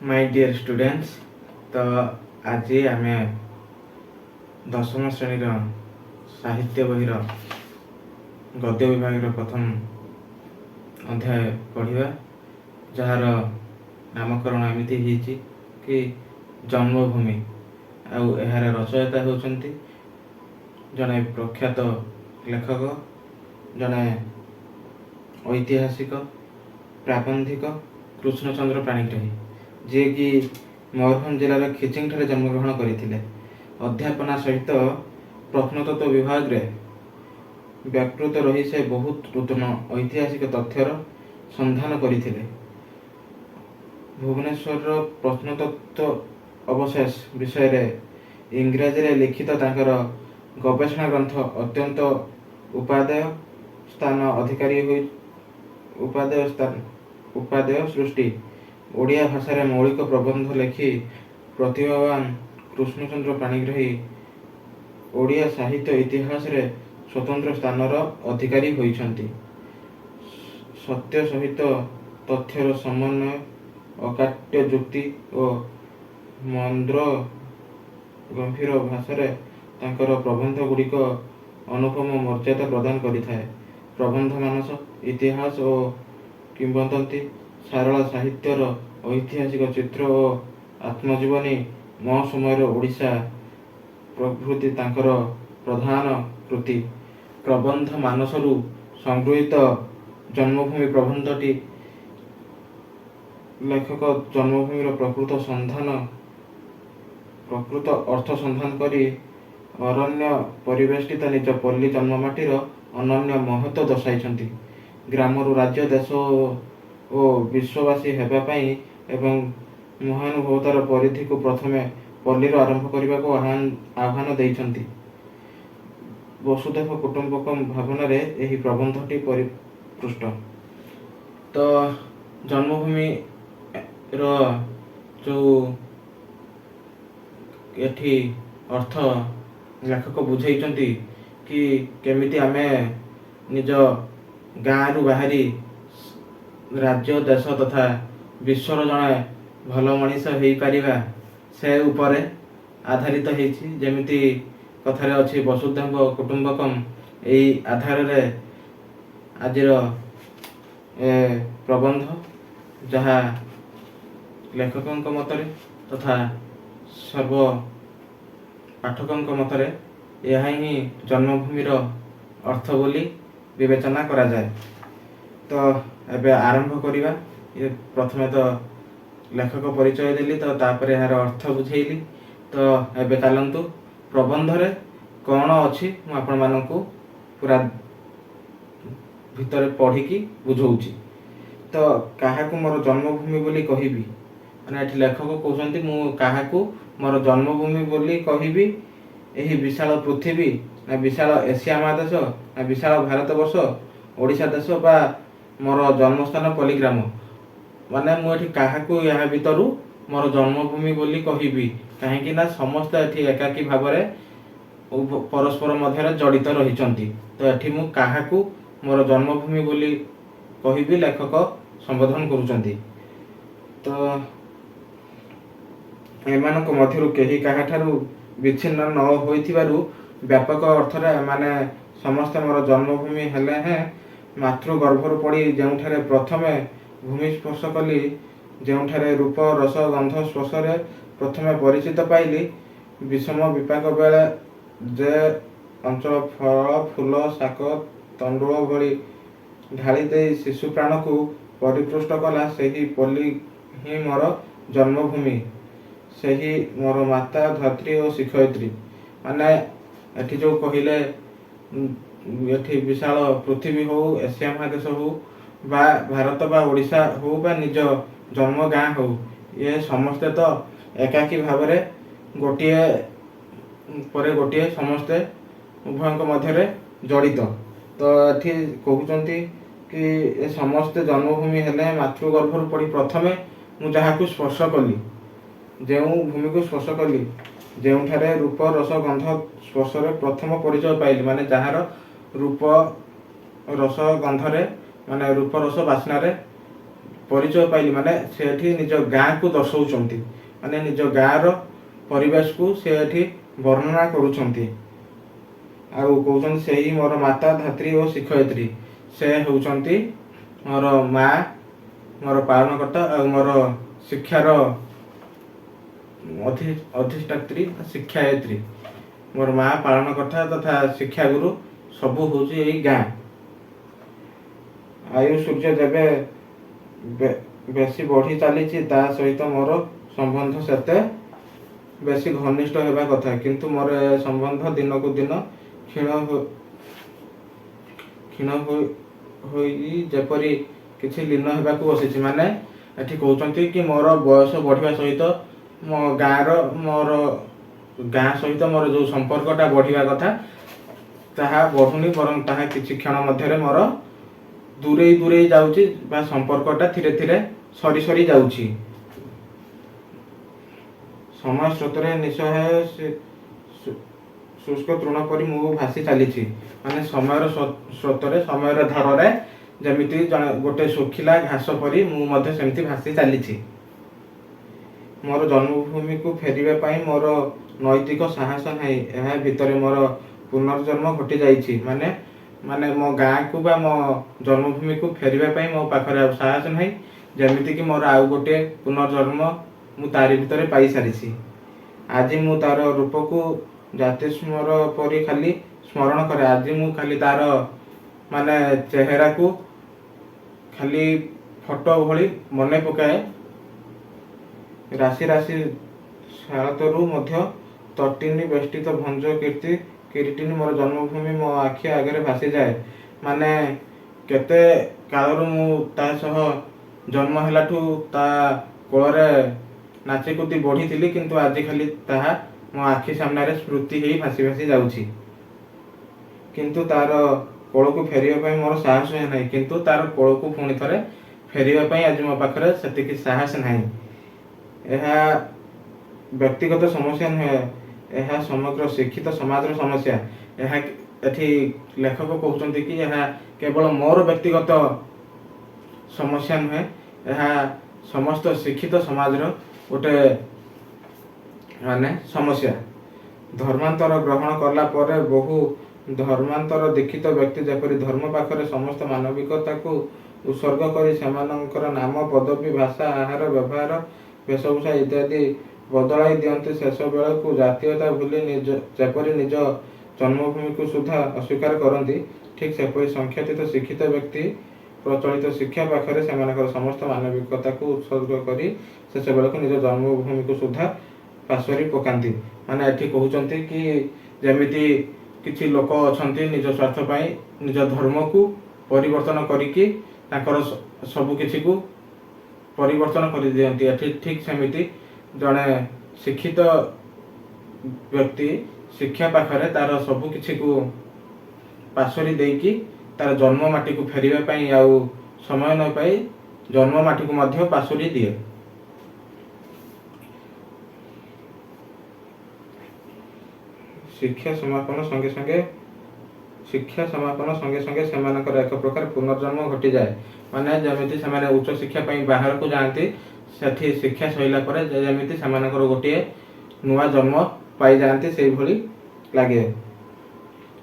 My dear students. तो आज आम दशम श्रेणी साहित्य बहिर गद्य विभाग प्रथम अध्याय पढ़ा, जार नामकरण एमती होती कि जन्मभूमि। आउ यार रचयिता होती जड़े प्रख्यात लेखक, जड़े ऐतिहासिक प्राबंधिक कृष्णचंद्र पाणिग्राही, जे कि मयूरभंज जिलार खिचिंग ठारे जन्मग्रहण करते। अध्यापना सहित प्रत्नतत्व विभाग रे व्यापृत रही से बहुत नूतन ऐतिहासिक तथ्यर संधान करते। भुवनेश्वर प्रत्नतत्व अवशेष विषय रे इंग्राजी रे लिखित तांकर गवेषणा ग्रंथ अत्यंत उपादेय स्थान अधिकारी हुई उपादेय सृष्टि ओडिया भाषा रे मौलिक प्रबंध लेखि प्रतिभावान कृष्णचंद्र पाणिग्राही ओडिया साहित्य इतिहास रे स्वतंत्र स्थानर अधिकारी होइछंती। सत्य सहित तथ्यर समन्वय, अकाट्य जुक्ति और मंद्र गंभीर भाषा रे तांकर प्रबंध गुड़िक अनुपम मर्यादा प्रदान करिथाए। प्रबंध मानस, इतिहास और किंवदंती, सारला साहित्यर ऐतिहासिक चित्र और आत्मजीवनी, मो समय ओडिशा प्रभृति तांकर प्रधान कृति। प्रबंध मानसरू संगृहीत जन्मभूमि प्रबंधटी लेखक जन्मभूमिर प्रकृत अर्थ संधान करी अरण्य परिवेष्टित निज पल्ली जन्ममाटीर अनन्य महत्व दर्शाइछंती। ग्रामरू राज्य, देश और विश्ववासी हेबा पई एवं महानुभवतार परिधि को प्रथमे पल्लीर आरंभ करने को आह्वान देइछंती। वसुधैव कुटुंबकम भावना रे एही प्रबंधटी परिपृष्ट। तो जन्मभूमि रो जो एठी अर्थ लेखक बुझाइछंती कि केमिति आमे निज गाँ रु बाहरी राज्य, देश तथा विश्वर जड़े भल मनीष हो पारिबा से उपरे आधारित होइछि। जेमिति कथारे अछि वसुधैव कुटुंबकम, एई आधार रे आजिर प्रबंध जहा लेखकंक मतरे तथा सर्व पाठकंक मतरे यह ही जन्मभूमिर अर्थ बोली विवेचना करा जाए। तो एबे आरंभ करिबा। ये प्रथमे तो लेखक परिचय देली, तो तापरे यार अर्थ बुझेइली। तो एबे चलंतु प्रबंध रे कौन अछि मु आपण मानकु पूरा भितर पढ़िकी बुझौछि। तो काहाकु मोर जन्मभूमि बोली कहिबी, माने एठी लेखक कहउछंती मु काहाकु मोर जन्मभूमि बोली कहिबी। एही विशाल पृथ्वी, ना विशाल एशिया महादेश, ना विशाल भारतवर्ष, ओडिशा देश बा मोर जन्मस्थान पल्लीग्राम, माने मु एठी काहाकु या भितरु मोर जन्मभूमि बोली कहिबी। काहेकि ना समस्त एठी एकाकी भावरे परस्पर मध्य जड़ित रहिछंती। तो एठी मु काहाकु मोर जन्मभूमि बोली कहिबी लेखक संबोधन करूछंती। तो एमानक मध्यरु केही काहाठारु विच्छिन्न न होइथिबारु व्यापक अर्थरे माने समस्त मोर जन्मभूमि हेले हैं मातृगर्भरु पड़ी जेउठारे प्रथमे भूमि स्पर्श कली, जेउठारे रूप रस गंध स्पर्शरे प्रथमे परिचित पाइली, विषम विपाक बेले जे अंचल फल फूल शाक तंडुल भली ढाली दे शिशु प्राण को परिपृष्ट कला, सेही पल्ली ही मोर जन्मभूमि, सेही मोर माता धात्री और शिक्षयित्री। माने एठी जो कहिले एठी विशाल पृथ्वी हो, एशिया महादेश हो, बा भारत बा ओडिशा हो, बा निज जन्म गाँ हो, ये समस्ते तो एकाकी भावरे गोटिए परे गोटिए समस्ते उभयंक मध्यरे जड़ित। तो एठी कहउचंती कि ए समस्ते जन्मभूमि हेले मातृगर्भरु पड़ी प्रथमे मु जहाकु स्पर्श कली, जेउ भूमि को स्पर्श कली, जेउठारे रूप रस गंध स्पर्शरे प्रथम परिचय पाइली, माने जहार रूप रस गंधरे माने रूप रस बास्नारे ପରିଚୟ ପାଇଲି ମାନେ ସେ ଏଠି ନିଜ ଗାଁକୁ ଦର୍ଶାଉଛନ୍ତି, ମାନେ ନିଜ ଗାଁର ପରିବେଶକୁ ସେ ଏଠି ବର୍ଣ୍ଣନା କରୁଛନ୍ତି। ଆଉ କହୁଛନ୍ତି ସେହି ମୋର ମାତା ଧାତ୍ରୀ ଓ ଶିକ୍ଷୟିତ୍ରୀ, ସେ ହେଉଛନ୍ତି ମୋର ମା, ମୋର ପାଳନକର୍ତ୍ତା ଆଉ ମୋର ଶିକ୍ଷାର ଅଧିଷ୍ଠାତ୍ରୀ ଶିକ୍ଷାୟତ୍ରୀ। ମୋର ମା, ପାଳନକର୍ତ୍ତା ତଥା ଶିକ୍ଷାଗୁରୁ ସବୁ ହେଉଛି ଏଇ ଗାଁ। ଆୟୁ ସୂର୍ଯ୍ୟ ଯେବେ ବେଶୀ ବଢ଼ି ଚାଲିଛି ତା ସହିତ ମୋର ସମ୍ବନ୍ଧ ସେତେ ବେଶୀ ଘନିଷ୍ଠ ହେବା କଥା, କିନ୍ତୁ ମୋର ଏ ସମ୍ବନ୍ଧ ଦିନକୁ ଦିନ କ୍ଷୀଣ ହୋଇ ଯେପରି କିଛି ଲୀନ ହେବାକୁ ବସିଛି। ମାନେ ଏଠି କହୁଛନ୍ତି କି ମୋର ବୟସ ବଢ଼ିବା ସହିତ ମୋ ଗାଁ ସହିତ ମୋର ଯେଉଁ ସମ୍ପର୍କଟା ବଢ଼ିବା କଥା ତାହା ବଢ଼ୁନି, ବରଂ ତାହା କିଛି କ୍ଷଣ ମଧ୍ୟରେ ମୋର ଦୂରେଇ ଯାଉଛି ବା ସମ୍ପର୍କଟା ଧୀରେ ଧୀରେ ସରି ସରି ଯାଉଛି। ସମୟ ସ୍ରୋତରେ ନିଃସହାୟ ଶୁଷ୍କ ତୃଣ ପରି ମୁଁ ଭାସି ଚାଲିଛି। ମାନେ ସମୟର ସ୍ରୋତରେ, ସମୟର ଧାରରେ ଯେମିତି ଗୋଟେ ଶୁଖିଲା ଘାସ ପରି ମୁଁ ମଧ୍ୟ ସେମିତି ଭାସି ଚାଲିଛି। ମୋର ଜନ୍ମଭୂମିକୁ ଫେରିବା ପାଇଁ ମୋର ନୈତିକ ସାହସ ନାହିଁ। ଏହା ଭିତରେ ମୋର ପୁନର୍ଜନ୍ମ ଘଟିଯାଇଛି। ମାନେ ମୋ ଗାଁକୁ ବା ମୋ ଜନ୍ମଭୂମିକୁ ଫେରିବା ପାଇଁ ମୋ ପାଖରେ ଆଉ ସାହସ ନାହିଁ, ଯେମିତିକି ମୋର ଆଉ ଗୋଟିଏ ପୁନର୍ଜନ୍ମ ମୁଁ ତାରି ଭିତରେ ପାଇସାରିଛି। ଆଜି ମୁଁ ତାର ରୂପକୁ ଜାତିସ୍ମର ପରି ଖାଲି ସ୍ମରଣ କରେ। ଆଜି ମୁଁ ଖାଲି ତାର ମାନେ ଚେହେରାକୁ ଖାଲି ଫଟୋ ଭଳି ମନେ ପକାଏ। ରାଶି ରାଶି ଶାଳତରୁ ମଧ୍ୟ ତଟିନୀ ବେଷ୍ଟିତ ଭଞ୍ଜ କିରୀଟିନୀ ମୋର ଜନ୍ମଭୂମି ମୋ ଆଖି ଆଗରେ ଭାସିଯାଏ। ମାନେ କେତେ କାଳରୁ ମୁଁ ତା ସହ ଜନ୍ମ ହେଲାଠୁ ତା କୋଳରେ ନାଚିକୁଦି ବଢ଼ିଥିଲି, କିନ୍ତୁ ଆଜି ଖାଲି ତାହା ମୋ ଆଖି ସାମ୍ନାରେ ସ୍ମୃତି ହେଇ ଭାସି ଭାସି ଯାଉଛି। କିନ୍ତୁ ତାର କୋଳକୁ ଫେରିବା ପାଇଁ ମୋର ସାହସ ନାହିଁ। କିନ୍ତୁ ତାର କୋଳକୁ ପୁଣି ଥରେ ଫେରିବା ପାଇଁ ଆଜି ମୋ ପାଖରେ ସେତିକି ସାହସ ନାହିଁ। ଏହା ବ୍ୟକ୍ତିଗତ ସମସ୍ୟା ନୁହେଁ, ଏହା ସମଗ୍ର ଶିକ୍ଷିତ ସମାଜର ସମସ୍ୟା। ଏହା ଏଠି ଲେଖକ କହୁଛନ୍ତି କି ଏହା କେବଳ ମୋର ବ୍ୟକ୍ତିଗତ ସମସ୍ୟା ନୁହେଁ, ଏହା ସମସ୍ତ ଶିକ୍ଷିତ ସମାଜର ଗୋଟେ ସମସ୍ୟା। ଧର୍ମାନ୍ତର ଗ୍ରହଣ କଲା ପରେ ବହୁ ଧର୍ମାନ୍ତର ଦୀକ୍ଷିତ ବ୍ୟକ୍ତି ଯେପରି ଧର୍ମ ପାଖରେ ସମସ୍ତ ମାନବିକତାକୁ ଉତ୍ସର୍ଗ କରି ସେମାନଙ୍କର ନାମ, ପଦବୀ, ଭାଷା, ଆହାର, ବ୍ୟବହାର, ବେଶଭୂଷା ଇତ୍ୟାଦି ବଦଳାଇ ଦିଅନ୍ତି, ଶେଷ ବେଳକୁ ଜାତୀୟତା ଭୁଲି ଯେପରି ନିଜ ଜନ୍ମଭୂମିକୁ ସୁଦ୍ଧା ଅସ୍ୱୀକାର କରନ୍ତି, ଠିକ୍ ସେପରି ସଂଖ୍ୟାତୀତ ଶିକ୍ଷିତ ବ୍ୟକ୍ତି ପ୍ରଚଳିତ ଶିକ୍ଷା ପାଖରେ ସେମାନଙ୍କର ସମସ୍ତ ମାନବିକତାକୁ ଉତ୍ସର୍ଗ କରି ଶେଷ ବେଳକୁ ନିଜ ଜନ୍ମଭୂମିକୁ ସୁଦ୍ଧା ପାଶୋରି ପକାନ୍ତି। ମାନେ ଏଠି କହୁଛନ୍ତି କି ଯେମିତି କିଛି ଲୋକ ଅଛନ୍ତି ନିଜ ସ୍ୱାର୍ଥ ପାଇଁ ନିଜ ଧର୍ମକୁ ପରିବର୍ତ୍ତନ କରିକି ତାଙ୍କର ସବୁ କିଛିକୁ ପରିବର୍ତ୍ତନ କରିଦିଅନ୍ତି। ଏଠି ଠିକ୍ ସେମିତି ଜଣେ ଶିକ୍ଷିତ ବ୍ୟକ୍ତି ଶିକ୍ଷା ପାଖରେ ତାର ସବୁ କିଛିକୁ ପାଶୋରି ଦେଇକି ତାର ଜନ୍ମ ମାଟିକୁ ଫେରିବା ପାଇଁ ଆଉ ସମୟ ନ ପାଇ ଜନ୍ମ ମାଟିକୁ ମଧ୍ୟ ପାଶୋରି ଦିଏ। ଶିକ୍ଷା ସମାପନ ସଙ୍ଗେ ସଙ୍ଗେ ସେମାନଙ୍କର ଏକ ପ୍ରକାର ପୁନର୍ଜନ୍ମ ଘଟିଯାଏ। ମାନେ ଯେମିତି ସେମାନେ ଉଚ୍ଚ ଶିକ୍ଷା ପାଇଁ ବାହାରକୁ ଯାଆନ୍ତି, ସେଠି ଶିକ୍ଷା ସରିଲା ପରେ ଯେମିତି ସେମାନଙ୍କର ଗୋଟିଏ ନୂଆ ଜନ୍ମ ପାଇଯାଆନ୍ତି, ସେଇଭଳି ଲାଗେ।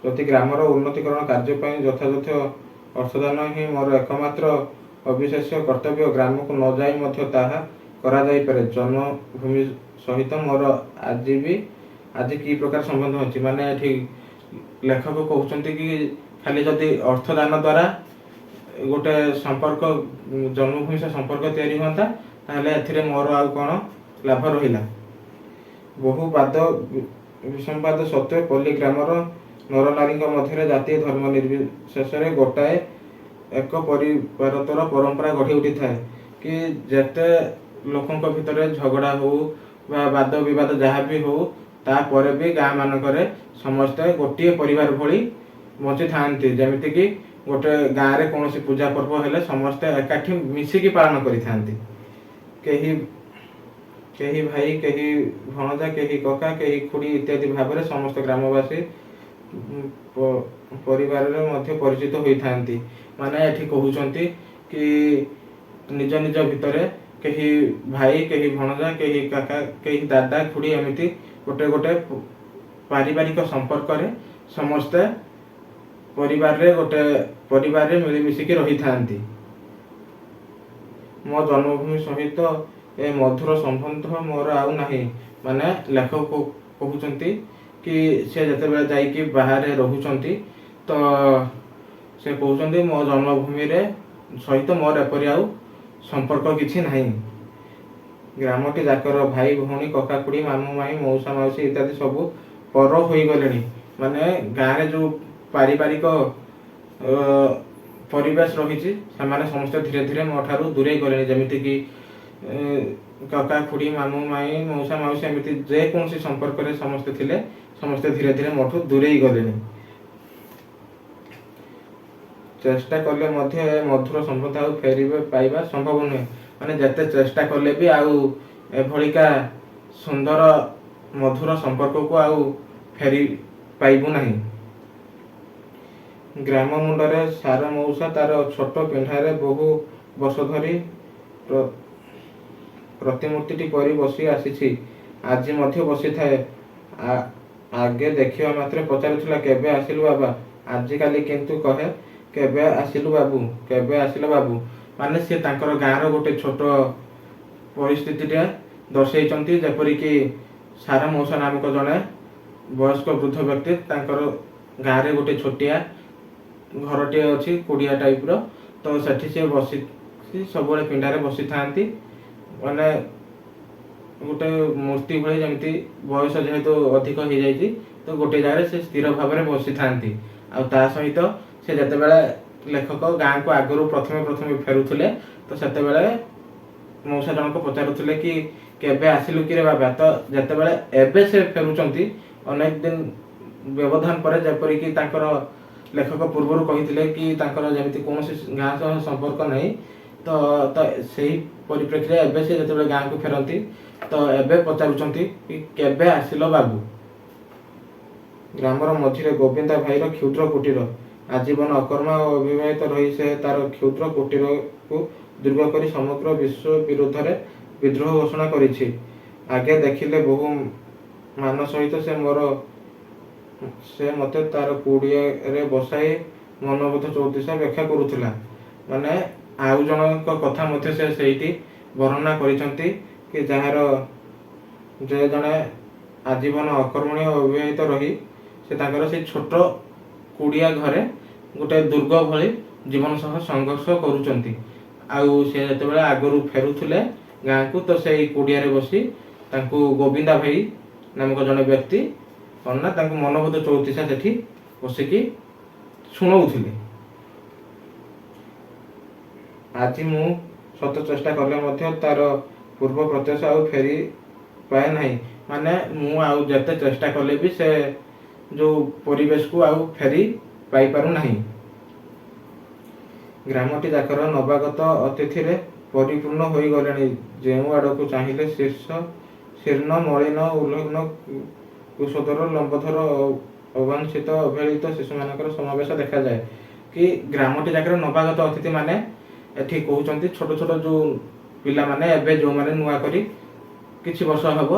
ଯଦି ଗ୍ରାମର ଉନ୍ନତିକରଣ କାର୍ଯ୍ୟ ପାଇଁ ଯଥାଯଥ ଅର୍ଥଦାନ ହିଁ ମୋର એકમાત્ર ଅବିଶେଷ୍ୟ କର୍ତ୍ତବ୍ୟ, ଗ୍ରାମକୁ ନ ଯାଇ ମଧ୍ୟ ତାହା କରାଯାଇପାରେ। ଜନ୍ମଭୂମି ସହିତ ମୋର ଆଜି କି ପ୍ରକାର ସମ୍ବନ୍ଧ ଅଛି? ମାନେ ଏଠି ଲେଖକ କହୁଛନ୍ତି କି ଖାଲି ଯଦି ଅର୍ଥଦାନ ଦ୍ୱାରା ଗୋଟେ ସମ୍ପର୍କ ଜନ୍ମଭୂମି ସହ ସମ୍ପର୍କ ତିଆରି ହୁଅନ୍ତା, ତାହେଲେ ଏଥିରେ ମୋର ଆଉ କ'ଣ ଲାଭ ରହିଲା? ବହୁ ବାଦ ବିସମ୍ବାଦ ସତ୍ତ୍ୱେ ପଲ୍ଲୀ ଗ୍ରାମର ନରନାରୀଙ୍କ ମଧ୍ୟରେ ଜାତି ଧର୍ମ ନିର୍ବିଶେଷରେ ଗୋଟାଏ ଏକ ପରିବାରତର ପରମ୍ପରା ଗଢ଼ି ଉଠିଥାଏ କି ଯେତେ ଲୋକଙ୍କ ଭିତରେ ଝଗଡ଼ା ହେଉ ବା ବାଦ ବିବାଦ ଯାହା ବି ହେଉ, ତାପରେ ବି ଗାଁ ମାନଙ୍କରେ ସମସ୍ତେ ଗୋଟିଏ ପରିବାର ଭଳି ବଞ୍ଚିଥାନ୍ତି। ଯେମିତିକି ଗୋଟେ ଗାଁରେ କୌଣସି ପୂଜା ପର୍ବ ହେଲେ ସମସ୍ତେ ଏକାଠି ମିଶିକି ପାଳନ କରିଥାନ୍ତି। କେହି ଭାଇ, କେହି ଭଣଜା, କେହି କକା, କେହି ଖୁଡ଼ି ଇତ୍ୟାଦି ଭାବରେ ସମସ୍ତ ଗ୍ରାମବାସୀ ପରିବାରରେ ମଧ୍ୟ ପରିଚିତ ହୋଇଥାନ୍ତି। ମାନେ ଏଠି କହୁଛନ୍ତି କି ନିଜ ନିଜ ଭିତରେ କେହି ଭାଇ, କେହି ଭଣଜା, କେହି କାକା, କେହି ଦାଦା, ଖୁଡ଼ି ଏମିତି ଗୋଟେ ଗୋଟେ ପାରିବାରିକ ସମ୍ପର୍କରେ ସମସ୍ତେ ପରିବାରରେ ମିଳିମିଶିକି ରହିଥାନ୍ତି। ମୋ ଜନ୍ମଭୂମି ସହିତ ଏ ମଧୁର ସମ୍ବନ୍ଧ ମୋର ଆଉ ନାହିଁ। ମାନେ ଲେଖକ କହୁଛନ୍ତି କି ସେ ଯେତେବେଳେ ଯାଇକି ବାହାରେ ରହୁଛନ୍ତି ତ ସେ କହୁଛନ୍ତି ମୋ ଜନ୍ମଭୂମିରେ ସହିତ ମୋର ଏପରି ଆଉ ସମ୍ପର୍କ କିଛି ନାହିଁ। ଗ୍ରାମଟି ଯାକର ଭାଇ ଭଉଣୀ, କକା ଖୁଡ଼ି, ମାମୁଁ ମାଇଁ, ମଉସା ମାଉସୀ ଇତ୍ୟାଦି ସବୁ ପର ହୋଇଗଲେଣି। ମାନେ ଗାଁରେ ଯେଉଁ ପାରିବାରିକ ପରିବେଶ ରହିଛି ସେମାନେ ସମସ୍ତେ ଧୀରେ ଧୀରେ ମୋ ଠାରୁ ଦୂରେଇ ଗଲେଣି। ଯେମିତିକି କକା ଖୁଡ଼ି, ମାମୁଁ ମାଇଁ, ମଉସା ମାଉସୀ ଏମିତି ଯେକୌଣସି ସମ୍ପର୍କରେ ସମସ୍ତେ ଥିଲେ ସମସ୍ତେ ଧୀରେ ଧୀରେ ମୋଠୁ ଦୂରେଇ ଗଲେଣି। ଚେଷ୍ଟା କଲେ ମଧ୍ୟ ଏ ମଧୁର ସମ୍ବନ୍ଧ ଆଉ ପାଇବା ସମ୍ଭବ ନୁହେଁ। ମାନେ ଯେତେ ଚେଷ୍ଟା କଲେ ବି ଆଉ ଏଭଳିକା ସୁନ୍ଦର ମଧୁର ସମ୍ପର୍କକୁ ଆଉ ଫେରି ପାଇବୁ ନାହିଁ। ଗ୍ରାମ ମୁଣ୍ଡରେ ସାର ମଉସା ତାର ଛୋଟ ପିଣ୍ଡାରେ ବହୁ ବର୍ଷ ଧରି ପ୍ରତିମୂର୍ତ୍ତିଟି ପରି ବସି ଆସିଛି। ଆଜି ମଧ୍ୟ ବସିଥାଏ। ଆଗେ ଦେଖିବା ମାତ୍ରେ ପଚାରୁଥିଲା, କେବେ ଆସିଲୁ ବାବା? ଆଜିକାଲି କିନ୍ତୁ କହେ, କେବେ ଆସିଲୁ ବାବୁ, କେବେ ଆସିଲ ବାବୁ। ମାନେ ସେ ତାଙ୍କର ଗାଁର ଗୋଟେ ଛୋଟ ପରିସ୍ଥିତିଟା ଦର୍ଶାଇଛନ୍ତି। ଯେପରିକି ସାର ମଉସା ନାମକ ଜଣେ ବୟସ୍କ ବୃଦ୍ଧ ବ୍ୟକ୍ତି, ତାଙ୍କର ଗାଁରେ ଗୋଟେ ଛୋଟିଆ ଘରଟିଏ ଅଛି, କୁଡ଼ିଆ ଟାଇପ୍ର। ତ ସେଠି ସେ ବସିକି ସବୁବେଳେ ପିଣ୍ଡାରେ ବସିଥାନ୍ତି। ମାନେ ଗୋଟେ ମୂର୍ତ୍ତି ଭଳି, ଯେମିତି ବୟସ ଯେହେତୁ ଅଧିକ ହେଇଯାଇଛି ତ ଗୋଟେ ଜାଗାରେ ସେ ସ୍ଥିର ଭାବରେ ବସିଥାନ୍ତି। ଆଉ ତା ସହିତ ସେ ଯେତେବେଳେ ଲେଖକ ଗାଁକୁ ଆଗରୁ ପ୍ରଥମେ ଫେରୁଥିଲେ ତ ସେତେବେଳେ ମଉସା ଜଣକ ପଚାରୁଥିଲେ କି କେବେ ଆସିଲୁ କିରେ ବାବା? ତ ଯେତେବେଳେ ଏବେ ସେ ଫେରୁଛନ୍ତି ଅନେକ ଦିନ ବ୍ୟବଧାନ ପରେ, ଯେପରିକି ତାଙ୍କର ଲେଖକ ପୂର୍ବରୁ କହିଥିଲେ କି ତାଙ୍କର ଯେମିତି କୌଣସି ଗାଁ ସହ ସମ୍ପର୍କ ନାହିଁ, ତ ସେହି ପରିପ୍ରେକ୍ଷୀରେ ଏବେ ସେ ଯେତେବେଳେ ଗାଁକୁ ଫେରନ୍ତି ତ ଏବେ ପଚାରୁଛନ୍ତି କି କେବେ ଆସିଲ ବାବୁ। ଗ୍ରାମର ମଝିରେ ଗୋବିନ୍ଦା ଭାଇର କ୍ଷୁଦ୍ର କୁଟୀର। ଆଜୀବନ ଅକର୍ମା ଓ ଅବିବାହିତ ରହି ସେ ତାର କ୍ଷୁଦ୍ର କୁଟୀରକୁ ଦୁର୍ଗ କରି ସମଗ୍ର ବିଶ୍ୱ ବିରୁଦ୍ଧରେ ବିଦ୍ରୋହ ଘୋଷଣା କରିଛି। ଆଗେ ଦେଖିଲେ ବହୁ ମାନ ସହିତ ସେ ମୋତେ ତାର କୁଡ଼ିଆରେ ବସାଇ ମନବୋଧ ଚଉତିଶା ବ୍ୟାଖ୍ୟା କରୁଥିଲା। ମାନେ ଆଉ ଜଣଙ୍କ କଥା ମଧ୍ୟ ସେ ସେଇଠି ବର୍ଣ୍ଣନା କରିଛନ୍ତି କି ଯେ ଜଣେ ଆଜୀବନ ଅକର୍ମଣୀୟ ଅବିବାହିତ ରହି ସେ ତାଙ୍କର ସେଇ ଛୋଟ କୁଡ଼ିଆ ଘରେ ଗୋଟେ ଦୁର୍ଗ ଭଳି ଜୀବନ ସହ ସଂଘର୍ଷ କରୁଛନ୍ତି। ଆଉ ସେ ଯେତେବେଳେ ଆଗରୁ ଫେରୁଥିଲେ ଗାଁକୁ ତ ସେଇ କୁଡ଼ିଆରେ ବସି ତାଙ୍କୁ ଗୋବିନ୍ଦା ଭାଇ ନାମକ ଜଣେ ବ୍ୟକ୍ତି ତାଙ୍କୁ ମନବୋଧ ଚଉତିଶା ସେଠି ବସିକି ଶୁଣଉଥିଲେ। ଆଜି ମୁଁ ଶତ ଚେଷ୍ଟା କଲେ ମଧ୍ୟ ତାର ପୂର୍ବ ପ୍ରତ୍ୟାଶା ଆଉ ଫେରି ପାଏ ନାହିଁ। ମାନେ ମୁଁ ଆଉ ଯେତେ ଚେଷ୍ଟା କଲେ ବି ସେ ଯେଉଁ ପରିବେଶକୁ ଆଉ ଫେରି ପାଇପାରୁନାହିଁ। ଗ୍ରାମଟି ଯାକର ନବାଗତ ଅତିଥିରେ ପରିପୂର୍ଣ୍ଣ ହୋଇଗଲେଣି। ଯେଉଁ ଆଡ଼କୁ ଚାହିଁଲେ ଶୀର୍ଣ୍ଣ ମଳିନ ଉଲଗ୍ନ କୁଶୋଦର ଲମ୍ବୋଦର ଅବାଞ୍ଛିତ ଅବହେଳିତ ଶିଶୁମାନଙ୍କର ସମାବେଶ ଦେଖାଯାଏ। କି ଗ୍ରାମଟି ଯାକର ନବାଗତ ଅତିଥି ମାନେ ଏଠି କହୁଛନ୍ତି ଛୋଟ ଛୋଟ ଯେଉଁ ପିଲାମାନେ ଏବେ ଯେଉଁମାନେ ନୂଆ କରି କିଛି ବର୍ଷ ହେବ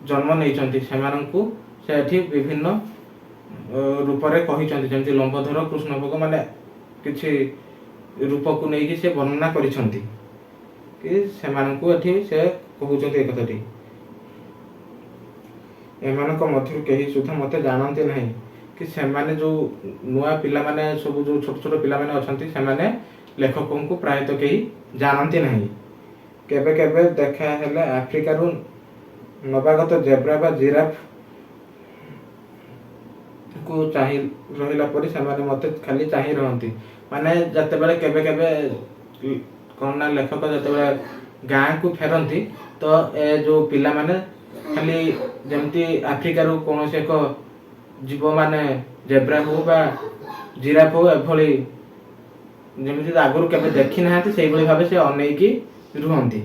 ଜନ୍ମ ନେଇଛନ୍ତି ସେମାନଙ୍କୁ ସେ ଏଠି ବିଭିନ୍ନ ରୂପରେ କହିଛନ୍ତି। ଯେମିତି ଲମ୍ବୋଦର, କୃଷ୍ଣଭୋଗ, ମାନେ କିଛି ରୂପକୁ ନେଇକି ସେ ବର୍ଣ୍ଣନା କରିଛନ୍ତି କି ସେମାନଙ୍କୁ ଏଠି ସେ କହୁଛନ୍ତି ଏ କଥାଟି। ଏମାନଙ୍କ ମଧ୍ୟରୁ କେହି ସୁଦ୍ଧା ମୋତେ ଜାଣନ୍ତି ନାହିଁ। କି ସେମାନେ ଯେଉଁ ନୂଆ ପିଲାମାନେ ସବୁ ଯେଉଁ ଛୋଟ ଛୋଟ ପିଲାମାନେ ଅଛନ୍ତି ସେମାନେ ଲେଖକଙ୍କୁ ପ୍ରାୟତଃ କେହି ଜାଣନ୍ତି ନାହିଁ। କେବେ କେବେ ଦେଖା ହେଲେ ଆଫ୍ରିକାରୁ ନବାଗତ ଜେବ୍ରା ବା ଜିରାଫକୁ ଚାହିଁ ରହିଲା ପରି ସେମାନେ ମୋତେ ଖାଲି ଚାହିଁ ରହନ୍ତି। ମାନେ ଯେତେବେଳେ କେବେ କେବେ କ'ଣ ନା ଲେଖକ ଯେତେବେଳେ ଗାଁକୁ ଫେରନ୍ତି ତ ଏ ଯେଉଁ ପିଲାମାନେ ଖାଲି ଯେମିତି ଆଫ୍ରିକାରୁ କୌଣସି ଏକ ଜୀବ, ମାନେ ଜେବ୍ରା ହଉ ବା ଜିରାଫ ହଉ, ଏଭଳି ଯେମିତି ଆଗରୁ କେବେ ଦେଖି ନାହାନ୍ତି ସେଇଭଳି ଭାବେ ସେ ଅନେଇକି ରୁହନ୍ତି।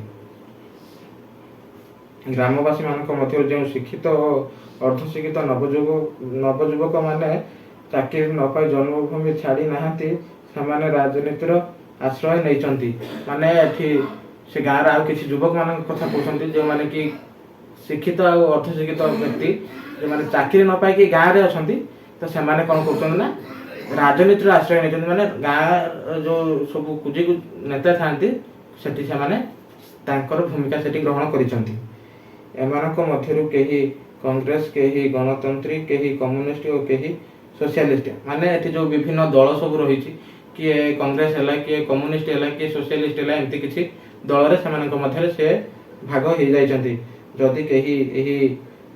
ଗ୍ରାମବାସୀମାନଙ୍କ ମଧ୍ୟରୁ ଯେଉଁ ଶିକ୍ଷିତ ଓ ଅର୍ଦ୍ଧଶିକ୍ଷିତ ନବଯୁବକମାନେ ଚାକିରି ନ ପାଇ ଜନ୍ମଭୂମି ଛାଡ଼ି ନାହାନ୍ତି ସେମାନେ ରାଜନୀତିର ଆଶ୍ରୟ ନେଇଛନ୍ତି। ମାନେ ଏଠି ସେ ଗାଁର ଆଉ କିଛି ଯୁବକମାନଙ୍କ କଥା କହୁଛନ୍ତି ଯେଉଁମାନେ କି ଶିକ୍ଷିତ ଆଉ ଅର୍ଦ୍ଧଶିକ୍ଷିତ ବ୍ୟକ୍ତି ଯେଉଁମାନେ ଚାକିରି ନ ପାଇକି ଗାଁରେ ଅଛନ୍ତି। ତ ସେମାନେ କ'ଣ କରୁଛନ୍ତି ନା ରାଜନୀତିର ଆଶ୍ରୟ ନେଇଛନ୍ତି। ମାନେ ଗାଁ ଯେଉଁ ସବୁ କୁଜି ନେତା ଥାଆନ୍ତି ସେଠି ସେମାନେ ତାଙ୍କର ଭୂମିକା ସେଠି ଗ୍ରହଣ କରିଛନ୍ତି। ଏମାନଙ୍କ ମଧ୍ୟରୁ କେହି କଂଗ୍ରେସ, କେହି ଗଣତନ୍ତ୍ରୀ, କେହି କମ୍ୟୁନିଷ୍ଟ ଓ କେହି ସୋସିଆଲିଷ୍ଟ। ମାନେ ଏଠି ଯେଉଁ ବିଭିନ୍ନ ଦଳ ସବୁ ରହିଛି, କିଏ କଂଗ୍ରେସ ହେଲା, କିଏ କମ୍ୟୁନିଷ୍ଟ ହେଲା, କିଏ ସୋସିଆଲିଷ୍ଟ ହେଲା, ଏମିତି କିଛି ଦଳରେ ସେମାନଙ୍କ ମଧ୍ୟରେ ସେ ଭାଗ ହେଇଯାଇଛନ୍ତି। ଯଦି କେହି ଏହି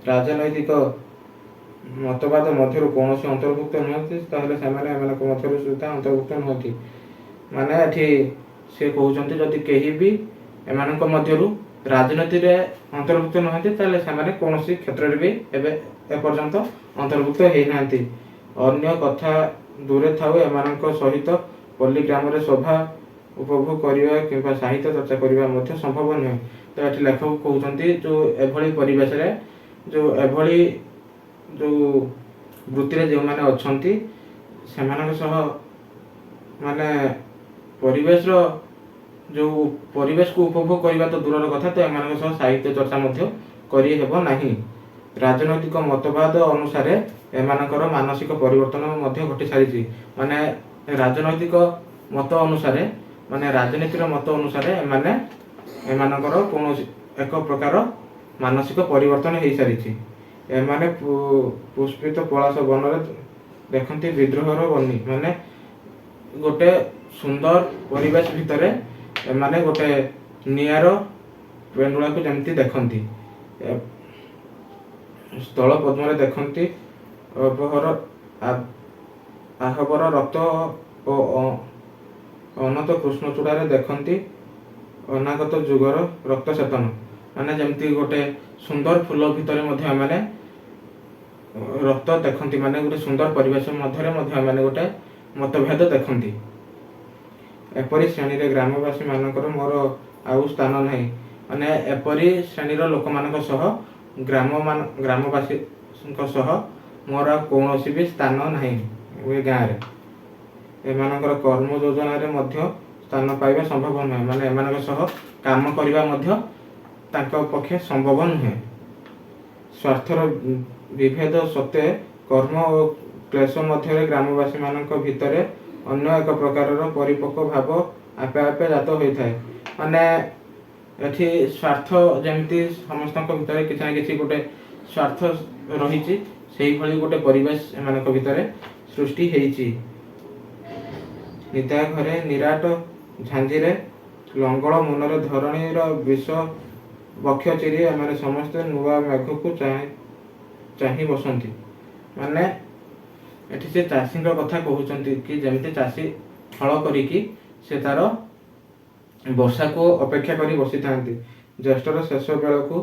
ରାଜନୈତିକ ମତବାଦ ମଧ୍ୟରୁ କୌଣସି ଅନ୍ତର୍ଭୁକ୍ତ ନୁହନ୍ତି ତାହେଲେ ସେମାନେ ଏମାନଙ୍କ ମଧ୍ୟରୁ ସୁଦ୍ଧା ଅନ୍ତର୍ଭୁକ୍ତ ନୁହନ୍ତି। ମାନେ ଏଠି ସେ କହୁଛନ୍ତି ଯଦି କେହି ବି ଏମାନଙ୍କ ମଧ୍ୟରୁ ରାଜନୀତିରେ ଅନ୍ତର୍ଭୁକ୍ତ ନୁହନ୍ତି ତାହେଲେ ସେମାନେ କୌଣସି କ୍ଷେତ୍ରରେ ବି ଏବେ ଏପର୍ଯ୍ୟନ୍ତ ଅନ୍ତର୍ଭୁକ୍ତ ହେଇନାହାନ୍ତି। ଅନ୍ୟ କଥା ଦୂରେ ଥାଉ, ଏମାନଙ୍କ ସହିତ ପଲ୍ଲୀ ଗ୍ରାମରେ ସଭା ଉପଭୋଗ କରିବା କିମ୍ବା ସାହିତ୍ୟ ଚର୍ଚ୍ଚା କରିବା ମଧ୍ୟ ସମ୍ଭବ ନୁହେଁ। ତ ଏଠି ଲେଖକ କହୁଛନ୍ତି ଯେଉଁ ଏଭଳି ପରିବେଶରେ ଏଭଳି ବୃତ୍ତିରେ ଯେଉଁମାନେ ଅଛନ୍ତି ସେମାନଙ୍କ ସହ ମାନେ ପରିବେଶକୁ ଉପଭୋଗ କରିବା ତ ଦୂରର କଥା, ତ ଏମାନଙ୍କ ସହ ସାହିତ୍ୟ ଚର୍ଚ୍ଚା ମଧ୍ୟ କରିହେବ ନାହିଁ। ରାଜନୈତିକ ମତବାଦ ଅନୁସାରେ ଏମାନଙ୍କର ମାନସିକ ପରିବର୍ତ୍ତନ ମଧ୍ୟ ଘଟି ସାରିଛି। ମାନେ ରାଜନୈତିକ ମତ ଅନୁସାରେ, ମାନେ ରାଜନୀତିର ମତ ଅନୁସାରେ ଏମାନଙ୍କର କୌଣସି ଏକ ପ୍ରକାର ମାନସିକ ପରିବର୍ତ୍ତନ ହେଇସାରିଛି। ଏମାନେ ପୁଷ୍ପିତ ପଳାଶ ବନରେ ଦେଖନ୍ତି ବିଦ୍ରୋହର ବହ୍ନି। ମାନେ ଗୋଟେ ସୁନ୍ଦର ପରିବେଶ ଭିତରେ ଏମାନେ ଗୋଟେ ନିଆର ପେଣ୍ଡୁଳାକୁ ଯେମିତି ଦେଖନ୍ତି, ସ୍ଥଳ ପଦ୍ମରେ ଦେଖନ୍ତି ଆହବର ରକ୍ତ ଓ ଅନନ୍ତ କୃଷ୍ଣଚୂଡ଼ାରେ ଦେଖନ୍ତି ଅନାଗତ ଯୁଗର ରକ୍ତ ସେତନ। ମାନେ ଯେମିତି ଗୋଟେ ସୁନ୍ଦର ଫୁଲ ଭିତରେ ମଧ୍ୟ ଏମାନେ ରକ୍ତ ଦେଖନ୍ତି। ମାନେ ଗୋଟେ ସୁନ୍ଦର ପରିବେଶ ମଧ୍ୟରେ ମଧ୍ୟ ଏମାନେ ଗୋଟେ ମତଭେଦ ଦେଖନ୍ତି। ଏପରି ଶ୍ରେଣୀରେ ଗ୍ରାମବାସୀ ମାନଙ୍କର ମୋର ଆଉ ସ୍ଥାନ ନାହିଁ। ମାନେ ଏପରି ଶ୍ରେଣୀର ଲୋକମାନଙ୍କ ସହ ଗ୍ରାମବାସୀଙ୍କ ସହ ମୋର ଆଉ କୌଣସି ବି ସ୍ଥାନ ନାହିଁ ଏ ଗାଁରେ। ଏମାନଙ୍କର କର୍ମ ଯୋଜନାରେ ମଧ୍ୟ ସ୍ଥାନ ପାଇବା ସମ୍ଭବ ନୁହେଁ। ମାନେ ଏମାନଙ୍କ ସହ କାମ କରିବା ମଧ୍ୟ ତାଙ୍କ ପକ୍ଷେ ସମ୍ଭବ ନୁହେଁ। ସ୍ୱାର୍ଥର ବିଭେଦ ସତ୍ତ୍ୱେ କର୍ମ ଓ କ୍ଲେଶ ମଧ୍ୟରେ ଗ୍ରାମବାସୀମାନଙ୍କ ଭିତରେ ଅନ୍ୟ ଏକ ପ୍ରକାରର ପରିପକ୍ୱ ଭାବ ଆପେ ଆପେ ଜାତ ହୋଇଥାଏ। ମାନେ ଏଠି ସ୍ୱାର୍ଥ ଯେମିତି ସମସ୍ତଙ୍କ ଭିତରେ କିଛି ନା କିଛି ଗୋଟେ ସ୍ୱାର୍ଥ ରହିଛି, ସେଇଭଳି ଗୋଟେ ପରିବେଶ ଏମାନଙ୍କ ଭିତରେ ସୃଷ୍ଟି ହେଇଛି। ନିଦା ଘରେ ନିରାଟ ଝାଞ୍ଜିରେ ଲଙ୍ଗଳ ମୁନରେ ଧରଣୀର ବିଷ ବକ୍ଷ ଚିରି ଏମାନେ ସମସ୍ତେ ନୂଆ ମେଘକୁ ଚାହିଁ ବସନ୍ତି। ମାନେ ଏଠି ସେ ଚାଷୀଙ୍କ କଥା କହୁଛନ୍ତି କି ଯେମିତି ଚାଷୀ ହଳ କରିକି ସେ ତାର ବର୍ଷାକୁ ଅପେକ୍ଷା କରି ବସିଥାନ୍ତି। ଜ୍ୟେଷ୍ଠର ଶେଷ ବେଳକୁ